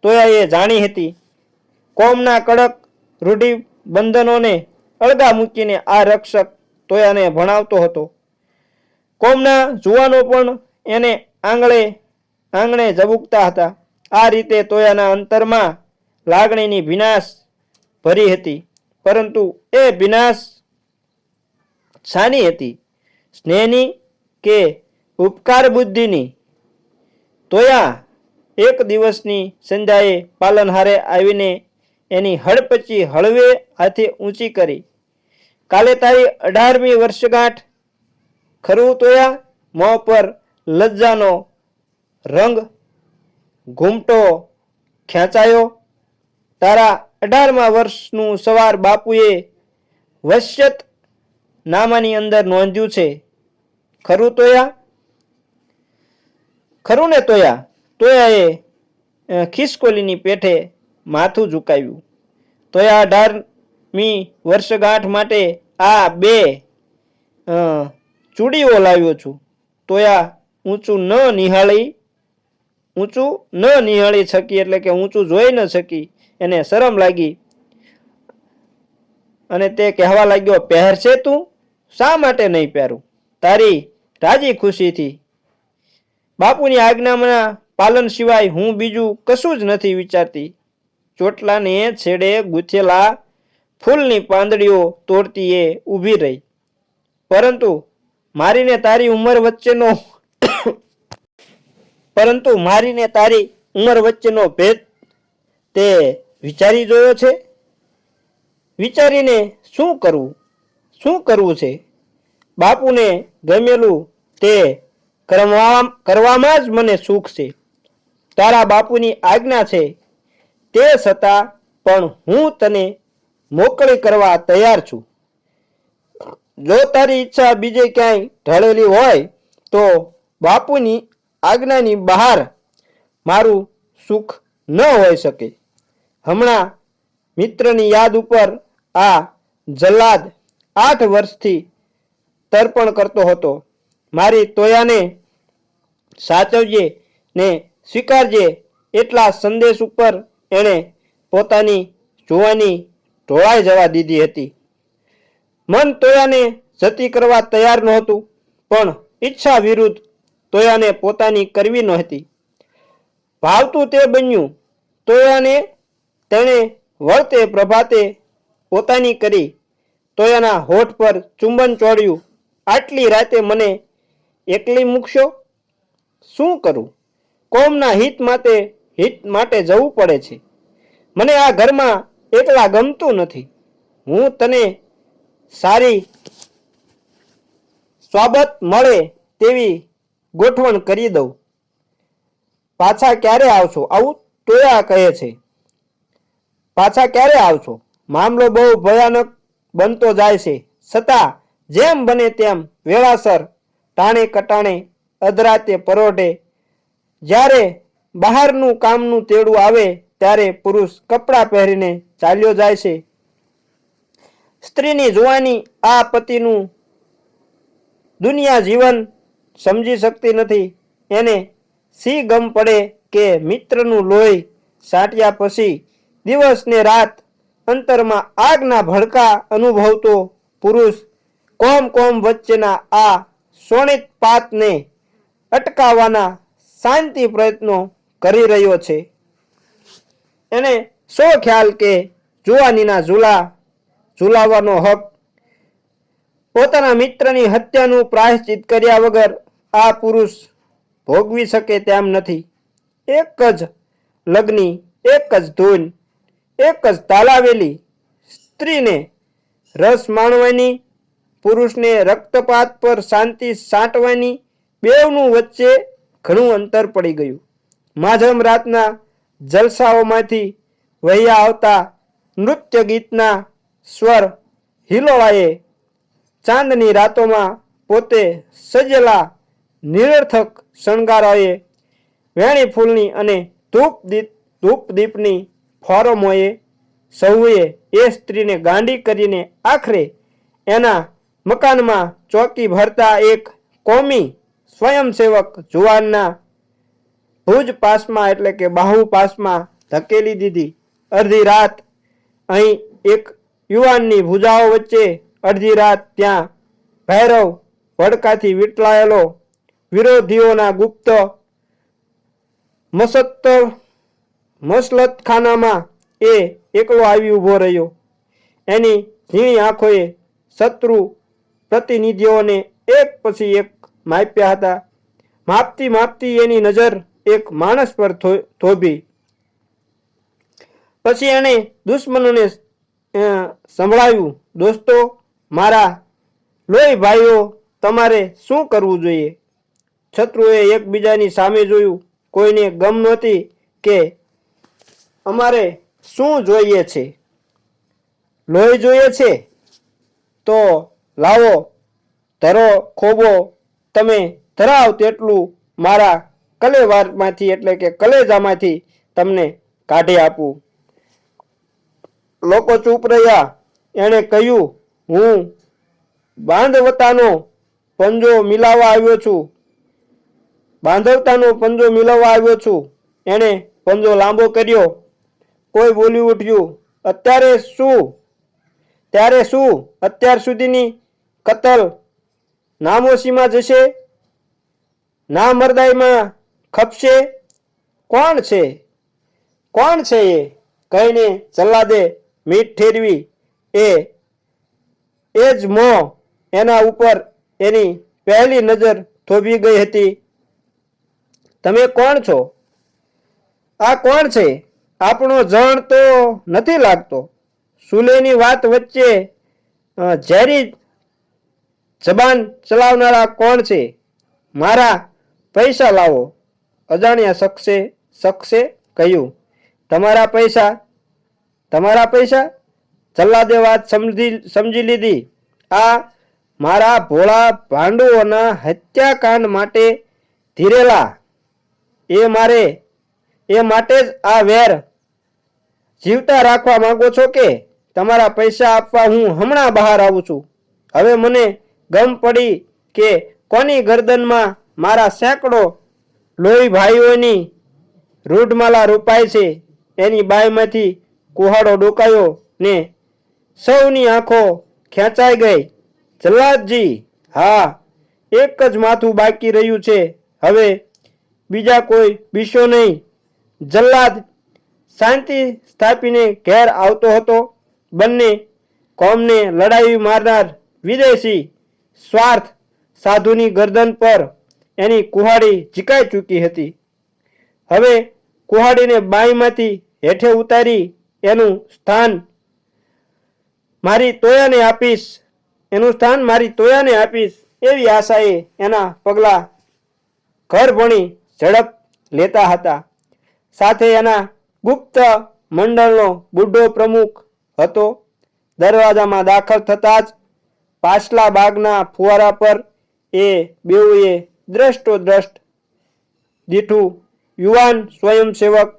તોયાએ જાણી હતી. કોમના કડક રૂઢિબંધનોને અળગા મૂકીને આ રક્ષક તોયાને ભણાવતો હતો. કોમના જુવાનો પણ એને આંગણે ઝબૂકતા હતા. આ રીતે તોયાના અંતરમાં લાગણીની ભીનાશ ભરી હતી. પરંતુ એ ભીનાશ શાની હતી? સ્નેહની કે ઉપકાર બુદ્ધિની? તોયા એક દિવસની સંધ્યાએ પાલનહારે આવીને એની હડપચી હળવે હાથે ઊંચી કરી. કાલે તારી 18મી વર્ષગાંઠ ખરું તોયા? મોં પર લજ્જાનો રંગ ઘૂમટો ખેંચાયો. તારા 18મા વર્ષનું સવાર બાપુએ વસિયત નામાની અંદર નોંધ્યું છે. ખરું તોયા? ખરું ને તોયા? તોયાએ ખિસકોલીની પેઠે માથું ઝુકાવ્યું. તોયા 18મી વર્ષગાંઠ માટે આ 2 ચૂડીઓ લાવ્યો છું. તોયા ઊંચું ન નિહાળી શકી, એટલે કે ઊંચું જોઈ ન શકી. એને શરમ લાગી અને તે કહેવા લાગ્યો, પહેરશે તું? શા માટે નહીં પહેરું? તારી રાજી ખુશીથી. બાપુની આજ્ઞાના પાલન સિવાય હું બીજું કશું જ નથી વિચારતી. ચોટલાને છેડે ગૂંથેલા ફૂલની પાંદડીઓ તોડતી એ ઊભી રહી. પરંતુ મારીને તારી ઉંમર વચ્ચેનો ભેદ તે વિચારી જોયો છે? વિચારીને શું કરવું છે? બાપુને ગમેલું તે કરવામાં જ મને સુખ છે. તારા બાપુની આજ્ઞા છે તે છતાં પણ હું તને મોકળી કરવા તૈયાર છું. જો તારી ઈચ્છા બીજે ક્યાંય ઢળેલી હોય તો બાપુની આજ્ઞાની બહાર મારું સુખ ન હોઈ શકે. હમણાં મિત્રની યાદ ઉપર આ જલ્લાદ 8 વર્ષથી તર્પણ કરતો હતો. મારી તોયાને સાચવજે ને સ્વીકારજે એટલા સંદેશ ઉપર એણે પોતાની જુવાની ઢોળાઈ જવા દીધી હતી. મન તોયાને જતી કરવા તૈયાર નહોતું, પણ ઈચ્છા વિરુદ્ધ તોયાને પોતાની કરવી નહોતી. ભાવતું તે બન્યું. તોયાને તેણે વળતે પ્રભાતે પોતાની કરી. તોયાના હોઠ પર ચુંબન ચોડ્યું. આટલી રાતે મને એકલી મૂકશો? શું કરું? કોમના હિત માટે જવું પડે છે. મને આ ઘરમાં એકલા ગમતું નથી. હું તને સારી સ્વાબત મળે તેવી ગોઠવણ કરી દઉં. પાછા ક્યારે આવશો? આવું ટોયા કહે છે. પાછા ક્યારે આવશો? મામલો બહુ ભયાનક બનતો જાય છે. છતાં જેમ બને તેમ વેળાસર, ટાણે કટાણે, અધરાતે પરોઢે જ્યારે બહારનું કામનું તેડું આવે ત્યારે પુરુષ કપડાં પહેરીને ચાલ્યો જાય છે. સ્ત્રીની જુવાની આ પતિનું દુનિયા જીવન સમજી શકતી નથી. એને સી ગમ પડે કે મિત્રનું લોહી સાટ્યા પછી દિવસ ને રાત અંતરમાં આગના ભડકા અનુભવતો પુરુષ કોમ વચ્ચેના આ શોણિત પાતને અટકાવવાના શાંતિ પ્રયત્નો કરી રહ્યો છે. એને શો ખ્યાલ કે જુવાનીના ઝુલાવવાનો હક પોતાના મિત્રની હત્યાનું પ્રાયશ્ચિત કર્યા વગર આ પુરુષ ભોગવી શકે તેમ નથી. એક જ લગ્ની, એક જ ધૂન, એક જ તાલાવેલી સ્ત્રીને રસ માણવાની, પુરુષને રક્તપાત પર શાંતિ સાંટવાની, બેવનું વચ્ચે ઘણું અંતર પડી ગયું. માધમ રાતના જલસાઓમાંથી વહ્યા આવતા નૃત્ય ગીતના સ્વર હિલોળાએ ચાંદની રાતોમાં પોતે સજેલા નિરર્થક શણગારોએ, વેણી ફૂલની અને ધૂપદીપની ફોરમોએ સૌએ એ સ્ત્રીને ગાંડી કરીને આખરે એના મકાનમાં ચોકી ભરતા એક કોમી સ્વયંસેવક જુવાનના ભુજ પાસમાં એટલે કે બાહુ પાસમાં ધકેલી દીધી. અડધી રાત અહીં એક યુવાનની ભુજાઓ વચ્ચે, અડધી રાત ત્યાં ભૈરવ ભડકાથી વીંટળાયેલો વિરોધીઓના ગુપ્ત મસલતખાનામાં એ એકલો આવી ઊભો રહ્યો. એની ઝીણી આંખોએ શત્રુ પ્રતિનિધિઓને એક પછી એક માપ્યા હતા. માપતી એની નજર એક માણસ પર થોભી. પછી એણે દુશ્મનોને સંભળાવ્યું, દોસ્તો, મારા લોહી ભાઈઓ, તમારે શું કરવું જોઈએ? શત્રુએ એકબીજાની સામે જોયું. કોઈને ગમ નહોતી કે અમારે શું જોઈએ છે. લોહી જોઈએ છે તો લાવો, ધરો ખોબો, તમે ધરાવ તેટલું મારા કલેવારમાંથી એટલે કે કલેજામાંથી તમને કાઢી આપું. લોકો ચૂપ રહ્યા. એણે કહ્યું, હું બાંધવતાનો પંજો મિલાવવા આવ્યો છું. એણે પંજો લાંબો કર્યો. કોઈ બોલી ઉઠ્યું, ત્યારે શું? અત્યાર સુધીની કતલ નામોશીમાં જશે, ના મરદાઈમાં ખપશે. કોણ છે એ? કહીને જલ્લાદે મીઠ ઠેરવી. એ જ મોં એના ઉપર એની પહેલી નજર થોભી ગઈ હતી. તમે કોણ છો? આ કોણ છે? આપણો જણ તો નથી લાગતો. સુલેની વાત વચ્ચે ઝેરી જબાન ચલાવનારા કોણ છે? મારા પૈસા લાવો. અજાણ્યા શખ્સે કહ્યું, તમારા પૈસા? જલ્લાદે વાત સમજી લીધી. આ મારા ભોળા ભાંડુઓના હત્યાકાંડ માટે ધીરેલા. એ માટે જ આ વેર જીવતા રાખવા માંગો છો કે તમારા પૈસા આપવા હું હમણાં બહાર આવું છું? હવે મને ગમ પડી કે કોની ગરદનમાં મારા સેંકડો લોહી ભાઈઓની રૂઢમાલા રૂપાય છે. એની બાયમાંથી કુહાડો ડોકાયો ને સૌની આંખો ખેંચાઈ ગઈ. જલ્લાદજી, હા, એક જ માથું બાકી રહ્યું છે. હવે બીજા કોઈ બીશો નહીં. જલ્લાદ શાંતિ સ્થાપીને ઘેર આવતો હતો. બંને કોમને લડાઈ મારનાર વિદેશી સ્વાર્થ સાધુની ગરદન પર એની કુહાડી ઝીકાઈ ચૂકી હતી. હવે કુહાડીને બાઈમાંથી હેઠે ઉતારી એનું સ્થાન મારી તોયાને આપીશ એવી આશાએ એના પગલા ઘર ભણી ઝડપ લેતા હતા. સાથે એના ગુપ્ત મંડળનો બુઢો પ્રમુખ હતો. દરવાજામાં દાખલ થતા જ પાછલા બાગના ફુવારા પર એ બેઉએ દ્રષ્ટોદ્રષ્ટ દીઠું યુવાન સ્વયંસેવક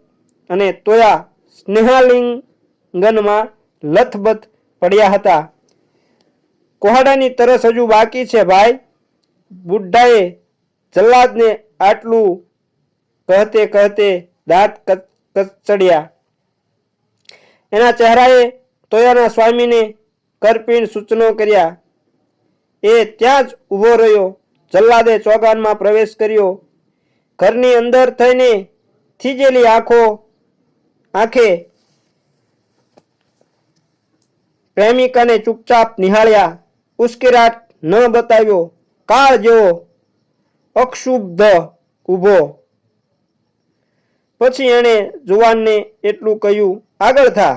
અને તોયા સ્નેહાલિંગનમાં લથબથ પડ્યા હતા. કોહાડાની તરસ હજુ બાકી છે ભાઈ. બુઢ્ઢાએ જલ્લાદને આટલું કહેતે કહેતે દાંત કચડ્યા. એના ચહેરાએ તોયાના સ્વામીને કરપીણ સૂચનો કર્યા. એ ત્યાં જ ઊભો રહ્યો. જલ્લાદે ચોગાનમાં પ્રવેશ કર્યો. ઘરની અંદર થઈને થીજેલી આંખે પ્રેમિકાને ચૂપચાપ નિહાળ્યા. ઉશ્કેરાટ ન બતાવ્યો. કાળ જેવો અક્ષુબ્ધ ઊભો. પછી એણે જુવાનને એટલું કહ્યું, આગળ થા.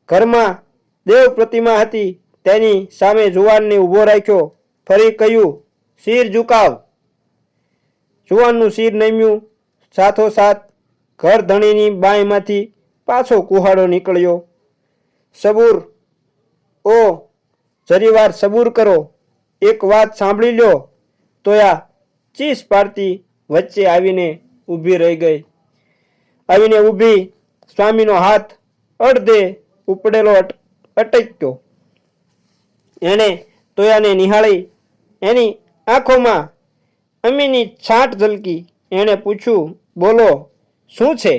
ઘરમાં દેવ પ્રતિમા હતી. તેની સામે જુવાનને ઊભો રાખ્યો. ફરી કહ્યું, શિર ઝુકાવ. જુવાનનું શિર નમ્યું. સાથોસાથ ઘર ધણીની બાંયમાંથી પાછો કુહાડો નીકળ્યો. સબૂર, ઓ જરીવાર સબૂર કરો. એક વાત સાંભળી લ્યો. તોયા ચીસ પાડતી વચ્ચે આવીને ઊભી સ્વામીનો હાથ અડધે ઉપડેલો અટક્યો. એણે તોયાને નિહાળી. એની આંખોમાં અમીની છાંટ ઝલકી. એણે પૂછ્યું, બોલો, શું છે?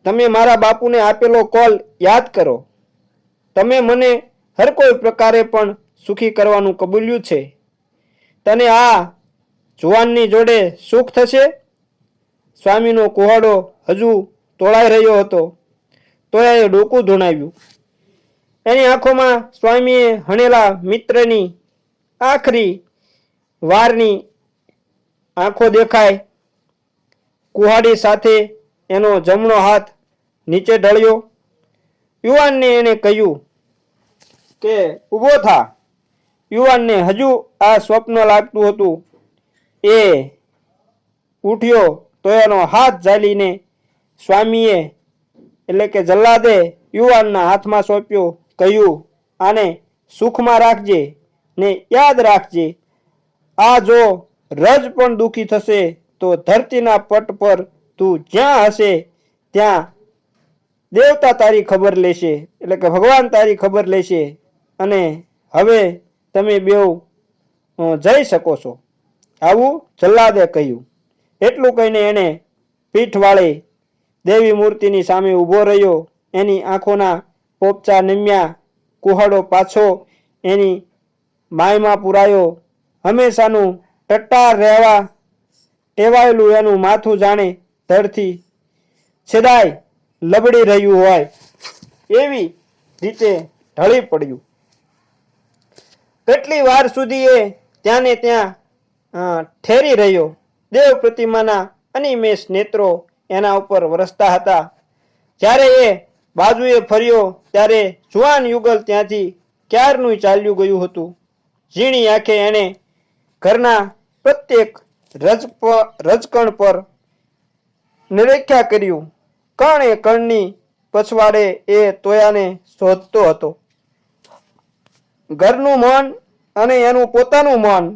તમે મારા બાપુને આપેલો કોલ યાદ કરો. તમે મને હર કોઈ પ્રકારે પણ સુખી કરવાનું કબૂલ્યું છે. તને આ જુવાનની જોડે સુખ થશે? સ્વામીનો કુહાડો હજુ તોળાઈ રહ્યો હતો. તોયાએ ડોકું ધૂણાવ્યું. એની આંખોમાં સ્વામીએ હણેલા મિત્રની આખરી વારની આંખો દેખાય. કુહાડી સાથે એનો જમણો હાથ નીચે ઢળ્યો. યુવાનને એણે કહ્યું કે ઊભો થા. યુવાનને હજુ આ સ્વપ્ન લાગતું હતું. એ ઉઠ્યો. તો એનો હાથ ઝાલીને સ્વામીએ એટલે કે જલ્લાદે યુવાનના હાથમાં સોંપ્યો. કહ્યું, આને સુખમાં રાખજે ને યાદ રાખજે. આ જો રજ પણ દુઃખી થશે તો ધરતીના પટ પર તું જ્યાં હશે ત્યાં દેવતા તારી ખબર લેશે, એટલે કે ભગવાન તારી ખબર લેશે. અને હવે તમે બેઉ જઈ શકો છો. આવું જલ્લાદે કહ્યું. એટલું કહીને એણે પીઠ વાળી દેવી મૂર્તિની સામે ઊભો રહ્યો. એની આંખોના પોપચા નમ્યા. કુહાડો પાછો એની બાયમાં પુરાયો. હંમેશાનું ટટ્ટાર રહેવા ટેવાયેલું એનું માથું જાણે ધડથી છેદાય લબડી રહ્યું હોય એવી રીતે ઢળી પડ્યું. કેટલી વાર સુધી એ ત્યાંને ત્યાં ઠેરી રહ્યો. દેવ પ્રતિમાના અનિમેષ નેત્રો એના ઉપર વરસતા હતા. જ્યારે એ બાજુએ ફર્યો ત્યારે જુવાન યુગલ ત્યાંથી ક્યારનું ચાલ્યું ગયું હતું. ઝીણી આંખે એણે ઘરના પ્રત્યેક રજકણ પર નિરીક્ષા કર્યું. કણે કણની પછવાડે એ તોયાને શોધતો હતો. ઘરનું મૌન અને એનું પોતાનું મૌન,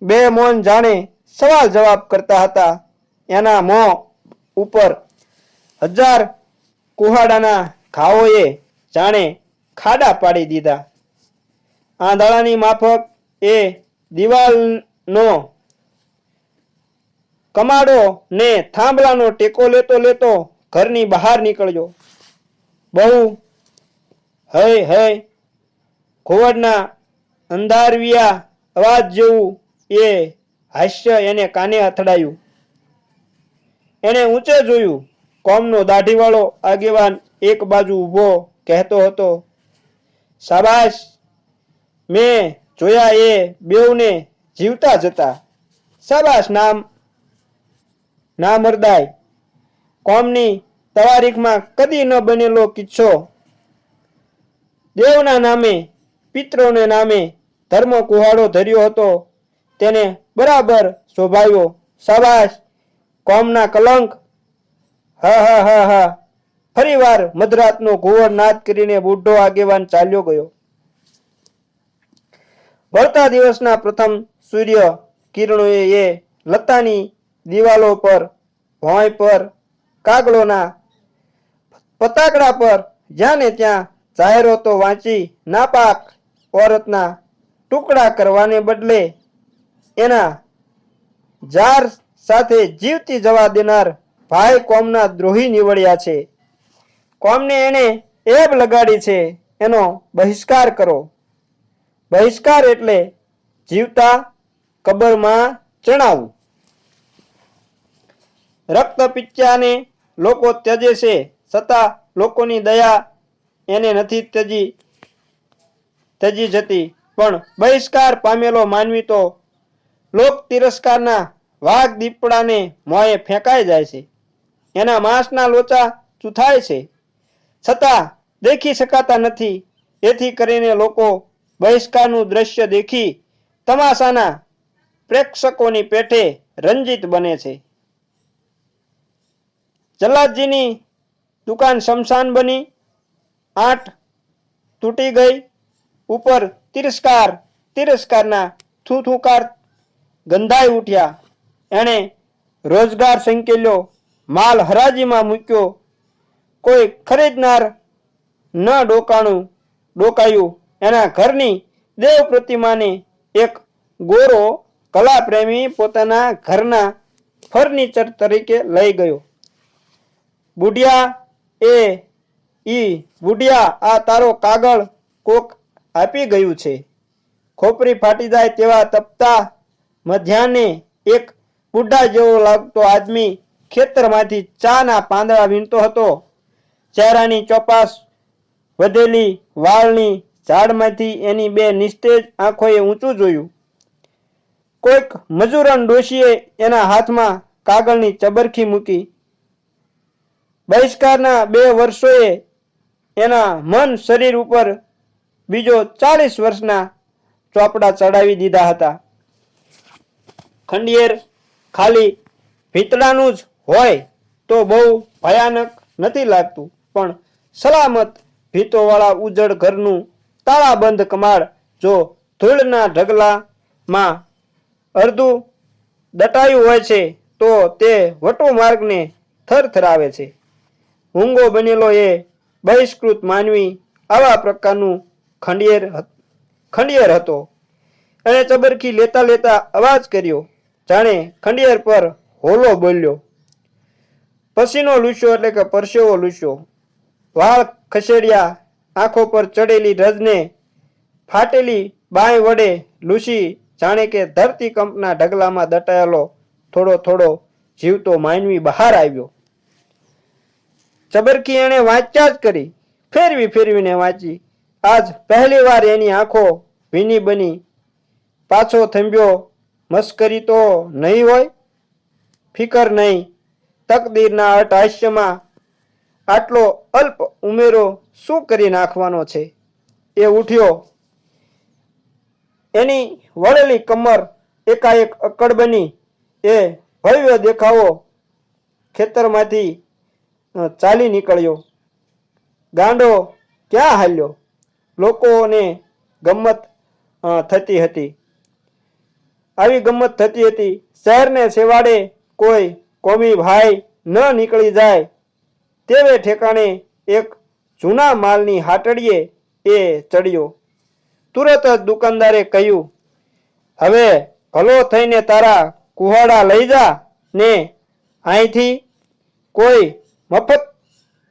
બે મૌન જાણે સવાલ જવાબ કરતા હતા. એના મોં ઉપર 1000 કુહાડાના ઘાવોએ જાણે ખાડા પાડી દીધા. આંધળાની માફક એ દિવાલનો કમાડો ને થાંભલાનો ટેકો લેતો લેતો ઘરની બહાર નીકળ્યો. બહુ હય ઘોવડના અંધારવિયા અવાજ જેવું એ હાસ્ય એને કાને અથડાયું. એણે ઊંચે જોયું. કોમનો દાઢીવાળો આગેવાન એક બાજુ ઊભો કહેતો હતો, શાબાશ, મેં જોયા એ બેઉને જીવતા જતા. શાબાશ નામ ના મરદાય, કોમની તવારીખમાં કદી ન બનેલો કિસ્સો. દેવના નામે, પિત્રોને નામે ધર્મ કુહાડો ધર્યો હતો, તેને બરાબર શોભાવ્યો. શાબાશ, કોમના કલંક. હા હા હા હા. ફરીવાર મધરાતનો ઘુવડ નાદ કરીને બુઢો આગેવાન ચાલ્યો ગયો. વળતા દિવસના પ્રથમ સૂર્ય કિરણોએ એ લતાની દિવાલો પર, ભોંય પર, કાગળોના પતાકડા પર જ્યાં ને ત્યાં જાહેરાતો વાંચી નાપાક ઓરતના ટુકડા કરવાને બદલે એના જાર સાથે જીવતી જવા દેનાર ભાઈ કોમના દ્રોહી નીવડ્યા છે. કોમને એને એબ લગાડી છે, એનો બહિષ્કાર કરો. બહિષ્કાર એટલે જીવતા કબરમાં ચણાવવું. રક્ત પિત્યાને લોકો ત્યજે છે, છતાં લોકોની દયા એને નથી ત્યજી જતી. પણ બહિષ્કાર પામેલો માનવી તો લોક તિરસ્કારના વાઘ દીપડાને મોંએ ફેંકાઈ જાય છે. એના માંસના લોચા ચૂથાય છે, છતાં દેખી શકાતા નથી. એથી કરીને લોકો બહિષ્કારનું દ્રશ્ય દેખી તમાશાના પ્રેક્ષકોની પેઠે રંજિત બને છે. જલ્લાદજીની દુકાન શમશાન બની, આંટ તૂટી ગઈ. ઉપર તિરસ્કારના થૂથુકાર ગંધાઈ ઉઠ્યા. એણે રોજગાર સંકેલ્યો, માલ હરાજીમાં મૂક્યો. કોઈ ખરીદનાર ન ડોકાયું. એના ઘરની દેવ પ્રતિમાને એક ગોરો કલાપ્રેમી પોતાના ઘરના ફર્નિચર તરીકે લઈ ગયો. બુઢિયા, આ તારો કાગળ કોક આપી ગયું છે. ખોપરી ફાટી જાય તેવા તપતા મધ્યાહ્ને એક બુઢા જેવો લાગતો આદમી ખેતરમાંથી ચાના પાંદડા વીણતો હતો. ચહેરાની ચોપાસ વધેલી વાળની ઝાડમાંથી એની બે નિસ્તેજ આંખોએ ઊંચું જોયું. કોઈક મજૂરન ડોશીએ એના હાથમાં કાગળની ચબરખી મૂકી. બહિષ્કારના 2 વર્ષોએ એના મન શરીર ઉપર બીજો 40 વર્ષના ચોપડા ચડાવી દીધા હતા. ખંડિયેર ખાલી ભીતડાનું જ હોય તો બહુ ભયાનક નથી લાગતું, પણ સલામત ભીતોવાળા ઉજળ ઘરનું તાળાબંધ કમાડ જો ધૂળના ઢગલામાં અડધું દટાયું હોય છે તો તે વટો માર્ગને થરથરાવે છે. ઊંઘો બનેલો એ બહિષ્કૃત માનવી આવા પ્રકારનું ખંડિયેર હતો. એણે ચબરખી લેતા લેતા અવાજ કર્યો, જાણે ખંડિયેર પર હોલો બોલ્યો. પસીનો લૂસ્યો એટલે કે પરસેવો લૂસ્યો. વાળ ખસેડ્યા. આંખો પર ચડેલી રજને ફાટેલી બાંય વડે લૂસી, જાણે કે ધરતીકંપના ઢગલામાં દટાયેલો થોડો થોડો જીવતો માનવી બહાર આવ્યો. ચબરખી એણે વાંચ્યા જ કરી, ફેરવીને વાંચી. આજ પહેલી વાર એની આંખો ભીની બની. પાછો થંભ્યો. મસ્કરી તો નહીં હોય? ફિકર નહીં. તકદીરના અટહાસ્યમાં આટલો અલ્પ ઉમેરો શું કરી નાખવાનો છે? એ ઉઠ્યો. એની વળેલી કમર એકાએક અક્કડ બની. એ ભવ્ય દેખાવો ખેતરમાંથી ચાલી નીકળ્યો. ગાંડો ક્યાં હાલ્યો? લોકોને ગમ્મત થતી હતી. આવી ગમ્મત થતી હતી. શહેરને છેવાડે કોઈ કોમી ભાઈ ન નીકળી જાય તેવે ઠેકાણે એક જૂના માલની હાટડીએ એ ચડ્યો. તુરત જ દુકાનદારે કહ્યું, હવે ભલો થઈને તારા કુહાડા લઈ જા ને, અહીંથી કોઈ મફત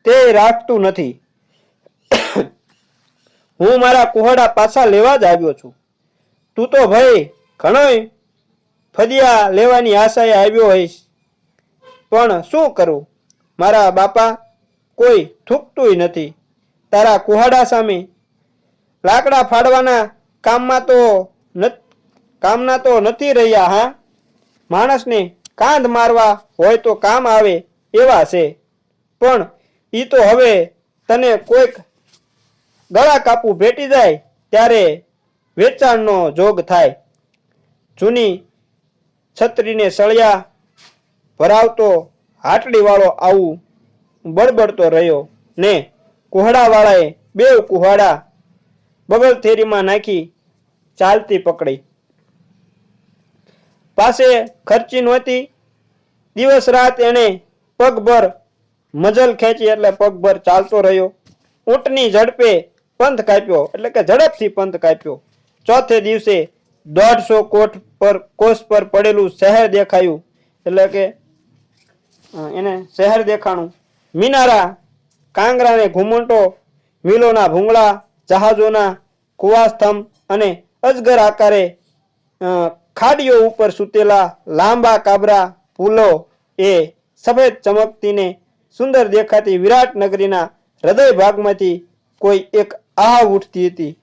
તે રાખતું નથી. હું મારા કુહાડા પાછા લેવા જ આવ્યો છું. તું તો ભાઈ ઘણોય ફદિયા લેવાની આશાએ આવ્યો હોઈશ, પણ શું કરું? મારા બાપા કોઈ થૂકતુંય નથી તારા કુહાડા સામે. લાકડા ફાડવાના કામના તો નથી રહ્યા. હા, માણસને કાંધ મારવા હોય તો કામ આવે એવા છે, પણ ઈ તો હવે તને કોઈક ગળા કાપું ભેટી જાય ત્યારે વેચાણનો જોગ થાય. જૂની છત્રીને સળિયા ભરાવતો હાટડીવાળો આવું બળબડતો રહ્યો ને કુહડાવાળાએ બેવ કુહાડા બગલથેરીમાં નાખી ચાલતી પકડી. પાસે ખર્ચી નહોતી. દિવસ રાત એને પગભર મજલ ખેંચી એટલે પગભર ચાલતો રહ્યો. ઊંટની ઝડપે પંથ કાપ્યો એટલે કે ઝડપથી પંથ કાપ્યો. ચોથે દિવસે 150 કોસ પર પડેલું શહેર દેખાયું એટલે કે એને શહેર દેખાણું. મિનારા, કાંગરાને ઘુમંટો, મિલોના ભૂંગળા, જહાજોના કુવાસ્તંભ અને અજગર આકારે ખાડીઓ ઉપર સૂતેલા લાંબા કાબરા પુલો એ સફેદ ચમકતીને સુંદર દેખાતી વિરાટ નગરીના હૃદય ભાગમાંથી કોઈ એક આહ ઉઠતી હતી.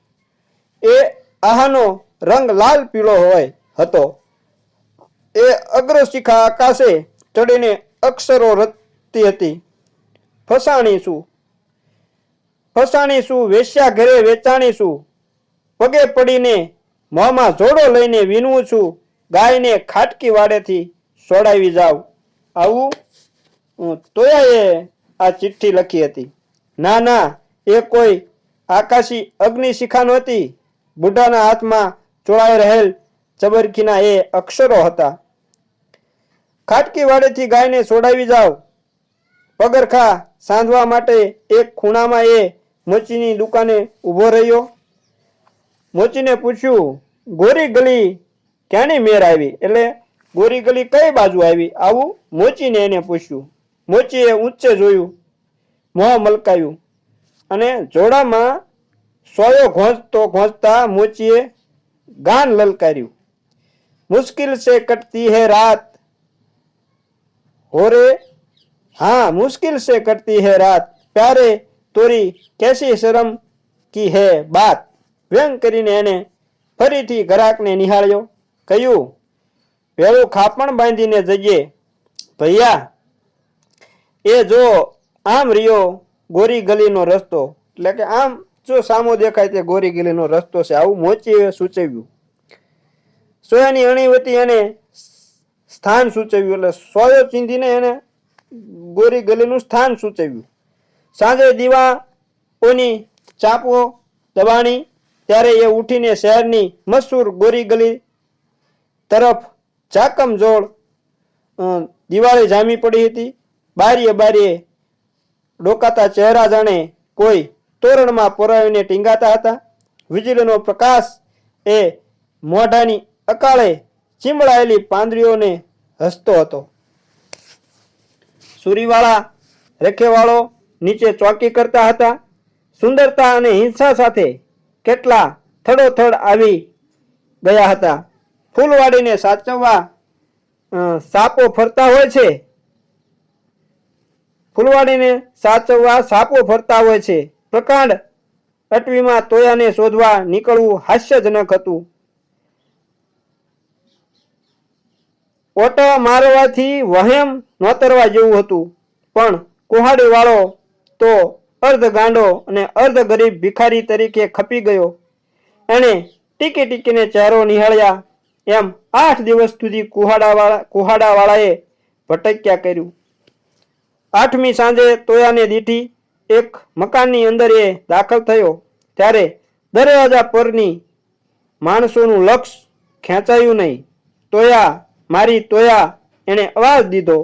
એ આહાનો રંગ લાલ પીળો હોય હતો. એ અગ્રશિખા આકાશે ચડીને અક્ષરો રચતી હતી. ફસાણી શું, ફસાણી શું, વેશ્યા ઘરે વેચાણી શું, પગે પડીને મોંમાં જોડો લઈને વીનવું છું, ગાયને ખાટકી વાડેથી સોડાવી જાવ. આવું તોયાએ આ ચિઠ્ઠી લખી હતી. ના ના, એ કોઈ આકાશી અગ્નિશિખા નહોતી. બુઢાના હાથમાં ચોળાઈ રહેલ ચબરકીના એ અક્ષરો હતા. ખાટકી વાડેથી ગાયને સોડાવી જાવ. પગરખા સાંધવા માટે એક ખૂણામાં એ મોચીની દુકાને ઊભો રહ્યો. મોચીને પૂછ્યું, ગોરી ગલી ક્યાંની મેર આવી? એટલે ગોરી ગલી કઈ બાજુ આવી? આવું મોચીને એને પૂછ્યું. મોચીએ ઊંચે જોયું, મોં મલકાયું અને જોડામાં સોયો ઘોંચતા મોચીએ ગાન લલકાર્યું. મુશ્किल से कटती है रात हो रे, हाँ मुश्किल से कटती है रात, प्यारे तोरी कैसी शर्म की है बात. વ્યંગ કરીને એને ફરીથી ઘરાકને નિહાળ્યો. કહ્યું, પેલું ખાપણ બાંધીને જઈએ ભૈયા. એ જો આમ રહ્યો ગોરી ગલીનો રસ્તો, એટલે કે આમ જો સામો દેખાય તે ગોરી ગલીનો રસ્તો છે. આવું મોચીએ સૂચવ્યું. સોયાની અણીવતી એને સ્થાન સૂચવ્યું એટલે સોયો ચીંધીને એને ગોરી ગલીનું સ્થાન સૂચવ્યું. સાંજે દીવાઓની ચાપો દબાણી ત્યારે એ ઉઠીને શહેરની મશહૂર ગોરી ગલી તરફ ચાકમજોળ દિવાળી જામી પડી હતી. બારીએ બારીએ ડોકાતા ચહેરા જાણે કોઈ તોરણમાં પોરાવીને ટીંગાતા હતા. વીજળીનો પ્રકાશ એ મોઢાની અકાળે ચીમળાયેલી પાંદડીઓને હસતો હતો. સુરીવાળા રેખેવાળો નીચે ચોકી કરતા હતા. સુંદરતા અને હિંસા સાથે કેટલા થડોથડ આવી ગયા હતા. ફૂલવાડીને સાચવવા સાપો ફરતા હોય છે. ફૂલવાડીને સાચવવા સાપો ફરતા હોય છે. પ્રકાંડ અટવીમાં તોયાને શોધવા નીકળવું હાસ્યજનક હતું. ઓટા મારવાથી વહેમ નોતરવા જેવું હતું. પણ કુહાડી વાળો તો અર્ધ ગાંડો અને અર્ધ ગરીબ ભિખારી તરીકે ખપી ગયો. એણે ટીકી ટીકીને ચહેરો નિહાળ્યા એમ 8 દિવસ સુધી કુહાડાવાળાએ ભટક્યા કર્યું. 8મી સાંજે તોયાને દીઠી એક મકાનની અંદર એ દાખલ થયો ત્યારે દરવાજા પરની માણસોનું લક્ષ ખેંચાયું નહીં. તોયા, મારી તોયા, એણે અવાજ દીધો.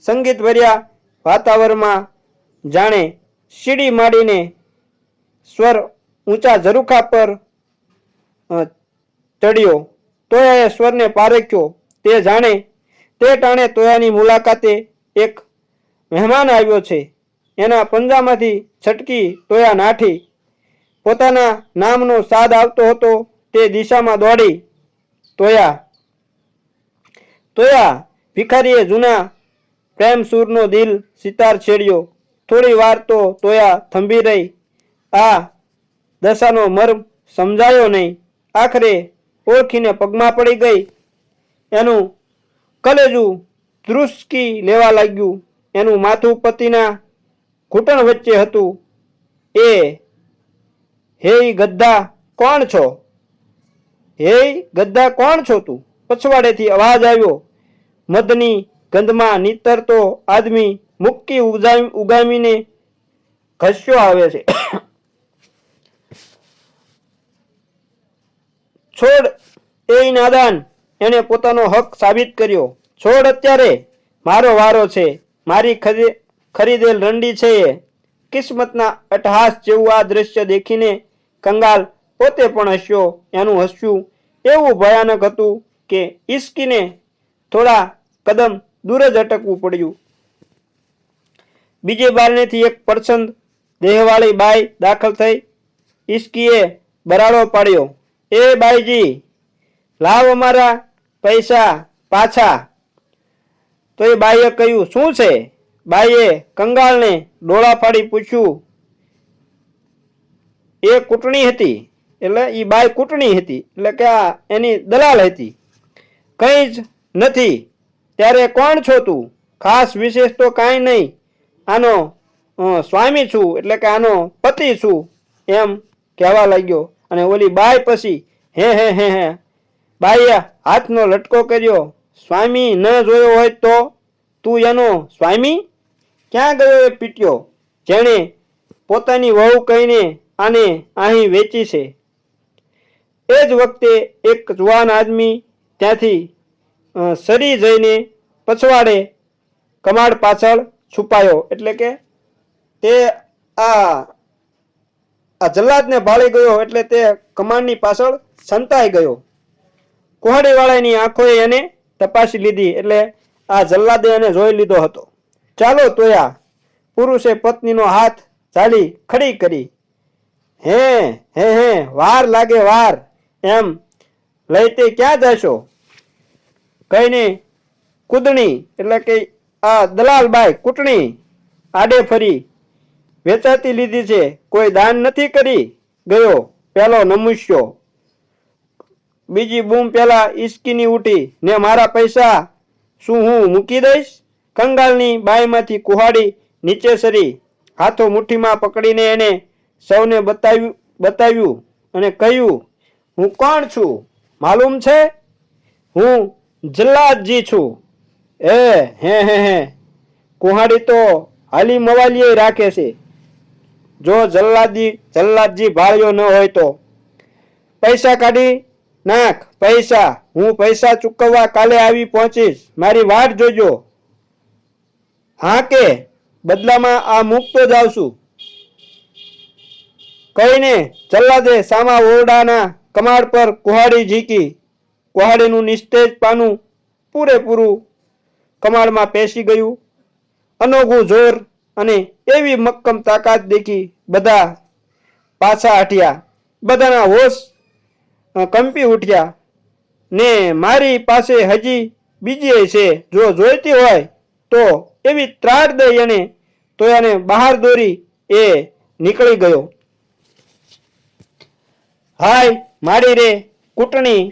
સંગીત ભર્યા વાતાવરણમાં જાણે સીડી માંડીને સ્વર ઊંચા ઝરૂખા પર ચડ્યો. તોયાએ સ્વરને પારખ્યો. તે જાણે તે ટાણે તોયાની મુલાકાતે એક મહેમાન આવ્યો છે. એના પંજામાંથી છટકી તોયા નાઠી. પોતાના નામનો સાદ આવતો હતો તે દિશામાં દોડી. તોયા, તોયા, ભિખારીએ જૂના પ્રેમ સૂરનો દિલ સિતાર છેડ્યો. થોડી વાર તો તોયા થંભી રહી. આ દશાનો મર્મ સમજાયો નહીં. આખરે ઓળખીને પગમાં પડી ગઈ. એનું કલેજું ધ્રુસકી લેવા લાગ્યું. એનું માથું પતિના ઘૂંટણ વચ્ચે હતું. હે ગદ્દા કોણ છો? હે ગદ્દા કોણ છો તું? પછવાડેથી અવાજ આવ્યો. મધની ગંધમાં નીતરતો આદમી મુક્કી ઉગામીને ઘસ્યો આવે છે. છોડ એ નાદાન, એને પોતાનો હક સાબિત કર્યો. છોડ, અત્યારે મારો વારો છે. મારી ખરીદેલ રંડી છે એ. કિસ્મતના અટહાસ જેવું આ દ્રશ્ય દેખીને કંગાલ પોતે પણ હસ્યો. એનું હસ્યું એવું ભયાનક હતું કે ઈશ્કીને થોડા કદમ દૂર જ અટકવું પડ્યું. બીજે બારણેથી એક પરછંદ દેહવાળી બાઈ દાખલ થઈ. ઈશ્કીએ બરાડો પાડ્યો. એ બાઈજી, લાવ અમારા પૈસા પાછા. તો એ બાઈએ કહ્યું, શું છે? બાઈએ કંગાળને ડોળા ફાડી પૂછ્યું. એ કૂટણી હતી, એટલે એ બાઈ કૂટણી હતી, એટલે કે આ એની દલાલ હતી. કંઈ જ નથી. ત્યારે કોણ છો તું? ખાસ વિશેષ તો કાંઈ નહીં. આનો સ્વામી છું, એટલે કે આનો પતિ છું, એમ કહેવા લાગ્યો. અને ઓલી બાઈ પછી હે બાઈએ હાથનો લટકો કર્યો. સ્વામી ન જોયો હોય તો તું એનો સ્વામી? ક્યાં ગયો એ પીટ્યો જેણે પોતાની વહુ કહીને આને અહીં વેચી છે? એ જ વખતે એક જુવાન આદમી ત્યાંથી સરી જઈને પછવાડે કમાડ પાછળ છુપાયો. એટલે કે તે આ જલ્લાદને ભાળી ગયો, એટલે તે કમાડની પાછળ સંતાઈ ગયો. કુહાડીવાળાની આંખોએ એને તપાસી લીધી, એટલે આ જલ્લાદે એને જોઈ લીધો હતો. ચાલો તોયા, પુરુષે પત્નીનો હાથ ઝાલી ખડી કરી. હે વાર લાગે વાર. એમ લઈ તે ક્યાં જશો? કહીને કૂદણી, એટલે કે આ દલાલબાઈ કૂટણી આડે ફરી વેચાતી લીધી છે. કોઈ દાન નથી કરી ગયો. પેલો નમુષ્યો. બીજી બૂમ પેલા ઈશ્કીની ઉઠી. ને મારા પૈસા શું હું મૂકી દઈશ? કંગાલની બાઈમાંથી કુહાડી નીચે સરી. હાથો મુઠ્ઠીમાં પકડીને એને સૌને બતાવ્યું અને કહ્યું, હું કોણ છું માલુમ છે? હું જલ્લાદજી છું. હે કુહાડી તો હાલી મવાલીએ રાખે છે. જો જલ્લાદજી ભાળ્યો ન હોય તો પૈસા કાઢી નાખ. પૈસા, હું પૈસા ચૂકવવા કાલે આવી પહોંચીશ. મારી વાટ જોજો. હા કે બદલામાં આ મૂકતો જ આવશું. કહીને જલ્લાદે સામા ઓરડાના કમાડ પર કુહાડી ઝીકી. કુહાડીનું નિસ્તેજ પાનું પૂરેપૂરું કમાડમાં પેસી ગયું. અનોખું જોર અને એવી મક્કમ તાકાત દેખી બધા પાછા હટ્યા. બધાના હોશ કંપી ઉઠ્યા. ને મારી પાસે હજી બીજી છે, જો જોઈતી હોય તો એવી ત્રાડ દઈ. અને તોયાને બહાર દોરી એ નીકળી ગયો. હાય મારી રે કૂટણી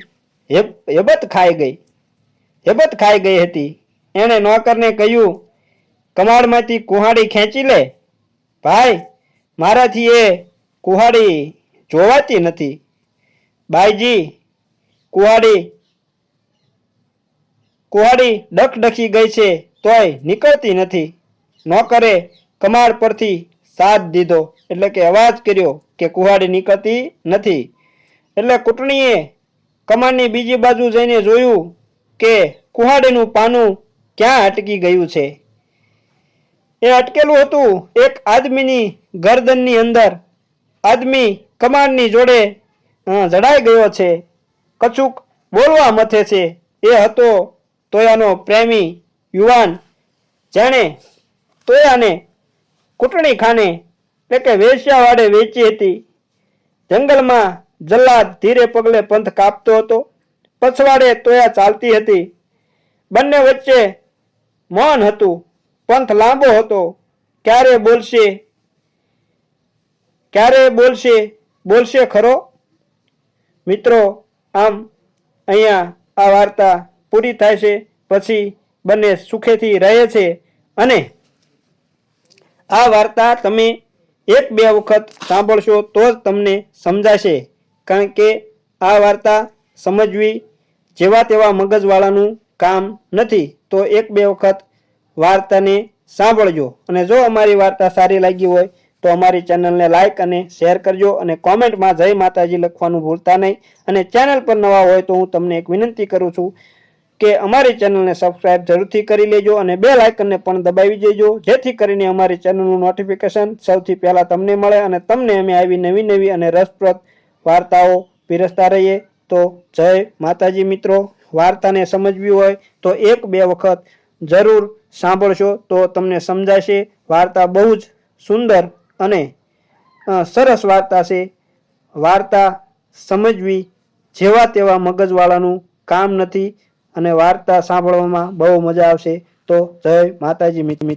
હેબત ખાઈ ગઈ હતી. એણે નોકરને કહ્યું, કમાડમાંથી કુહાડી ખેંચી લે. ભાઈ, મારાથી એ કુહાડી જોવાતી નથી. બાઈજી, કુહાડી ડખડખી ગઈ છે, તોય નીકળતી નથી. નોકરે કમાડ પરથી સાથ દીધો, એટલે કે અવાજ કર્યો કે કુહાડી નીકળતી નથી. એટલે કૂટણીએ કમાડની બીજી બાજુ જઈને જોયું કે કુહાડીનું પાનું ક્યાં અટકી ગયું છે. એ અટકેલું હતું એક આદમીની ગરદનની અંદર. આદમી કમાડની જોડે જડાઈ ગયો છે. કશુંક બોલવા મથે છે. એ હતો તોયાનો પ્રેમી યુવાન, જેણે તોયાને કૂટણી ખાને, એટલે કે વેશ્યાવાડે વેચી હતી. જંગલમાં જલ્લાદ ધીરે પગલે પંથ કાપતો હતો. પછવાડે તોયા ચાલતી હતી. બંને વચ્ચે મૌન હતું. પંથ લાંબો હતો. ક્યારે બોલશે ખરો? મિત્રો, આમ અહીંયા આ વાર્તા પૂરી થાય છે. પછી બંને સુખેથી રહે છે અને આ વાર્તા તમે 1-2 વખત સાંભળશો તો જ તમને સમજાશે, કારણ કે આ વાર્તા સમજવી જેવા તેવા મગજવાળાનું કામ નથી. તો 1-2 વખત વાર્તાને સાંભળજો. અને જો અમારી વાર્તા સારી લાગી હોય તો અમારી ચેનલને લાઇક અને શેર કરજો અને કોમેન્ટમાં જય માતાજી લખવાનું ભૂલતા નહીં. અને ચેનલ પર નવા હોય તો હું તમને એક વિનંતી કરું છું કે અમારી ચેનલને સબસ્ક્રાઇબ જરૂરથી કરી લેજો અને બેલ આઇકનને પણ દબાવી દેજો, જેથી કરીને અમારી ચેનલનું નોટિફિકેશન સૌથી પહેલાં તમને મળે અને તમને અમે આવી નવી નવી અને રસપ્રદ વાર્તાઓ પીરસતા રહીએ. તો જય માતાજી મિત્રો. વાર્તાને સમજવી હોય તો 1-2 વખત જરૂર સાંભળશો તો તમને સમજાશે. વાર્તા બહુ જ સુંદર અને સરસ વાર્તા છે. વાર્તા સમજવી જેવા તેવા મગજવાળાનું કામ નથી અને વાર્તા સાંભળવામાં બહુ મજા આવશે. તો જય માતાજી મિત્રો.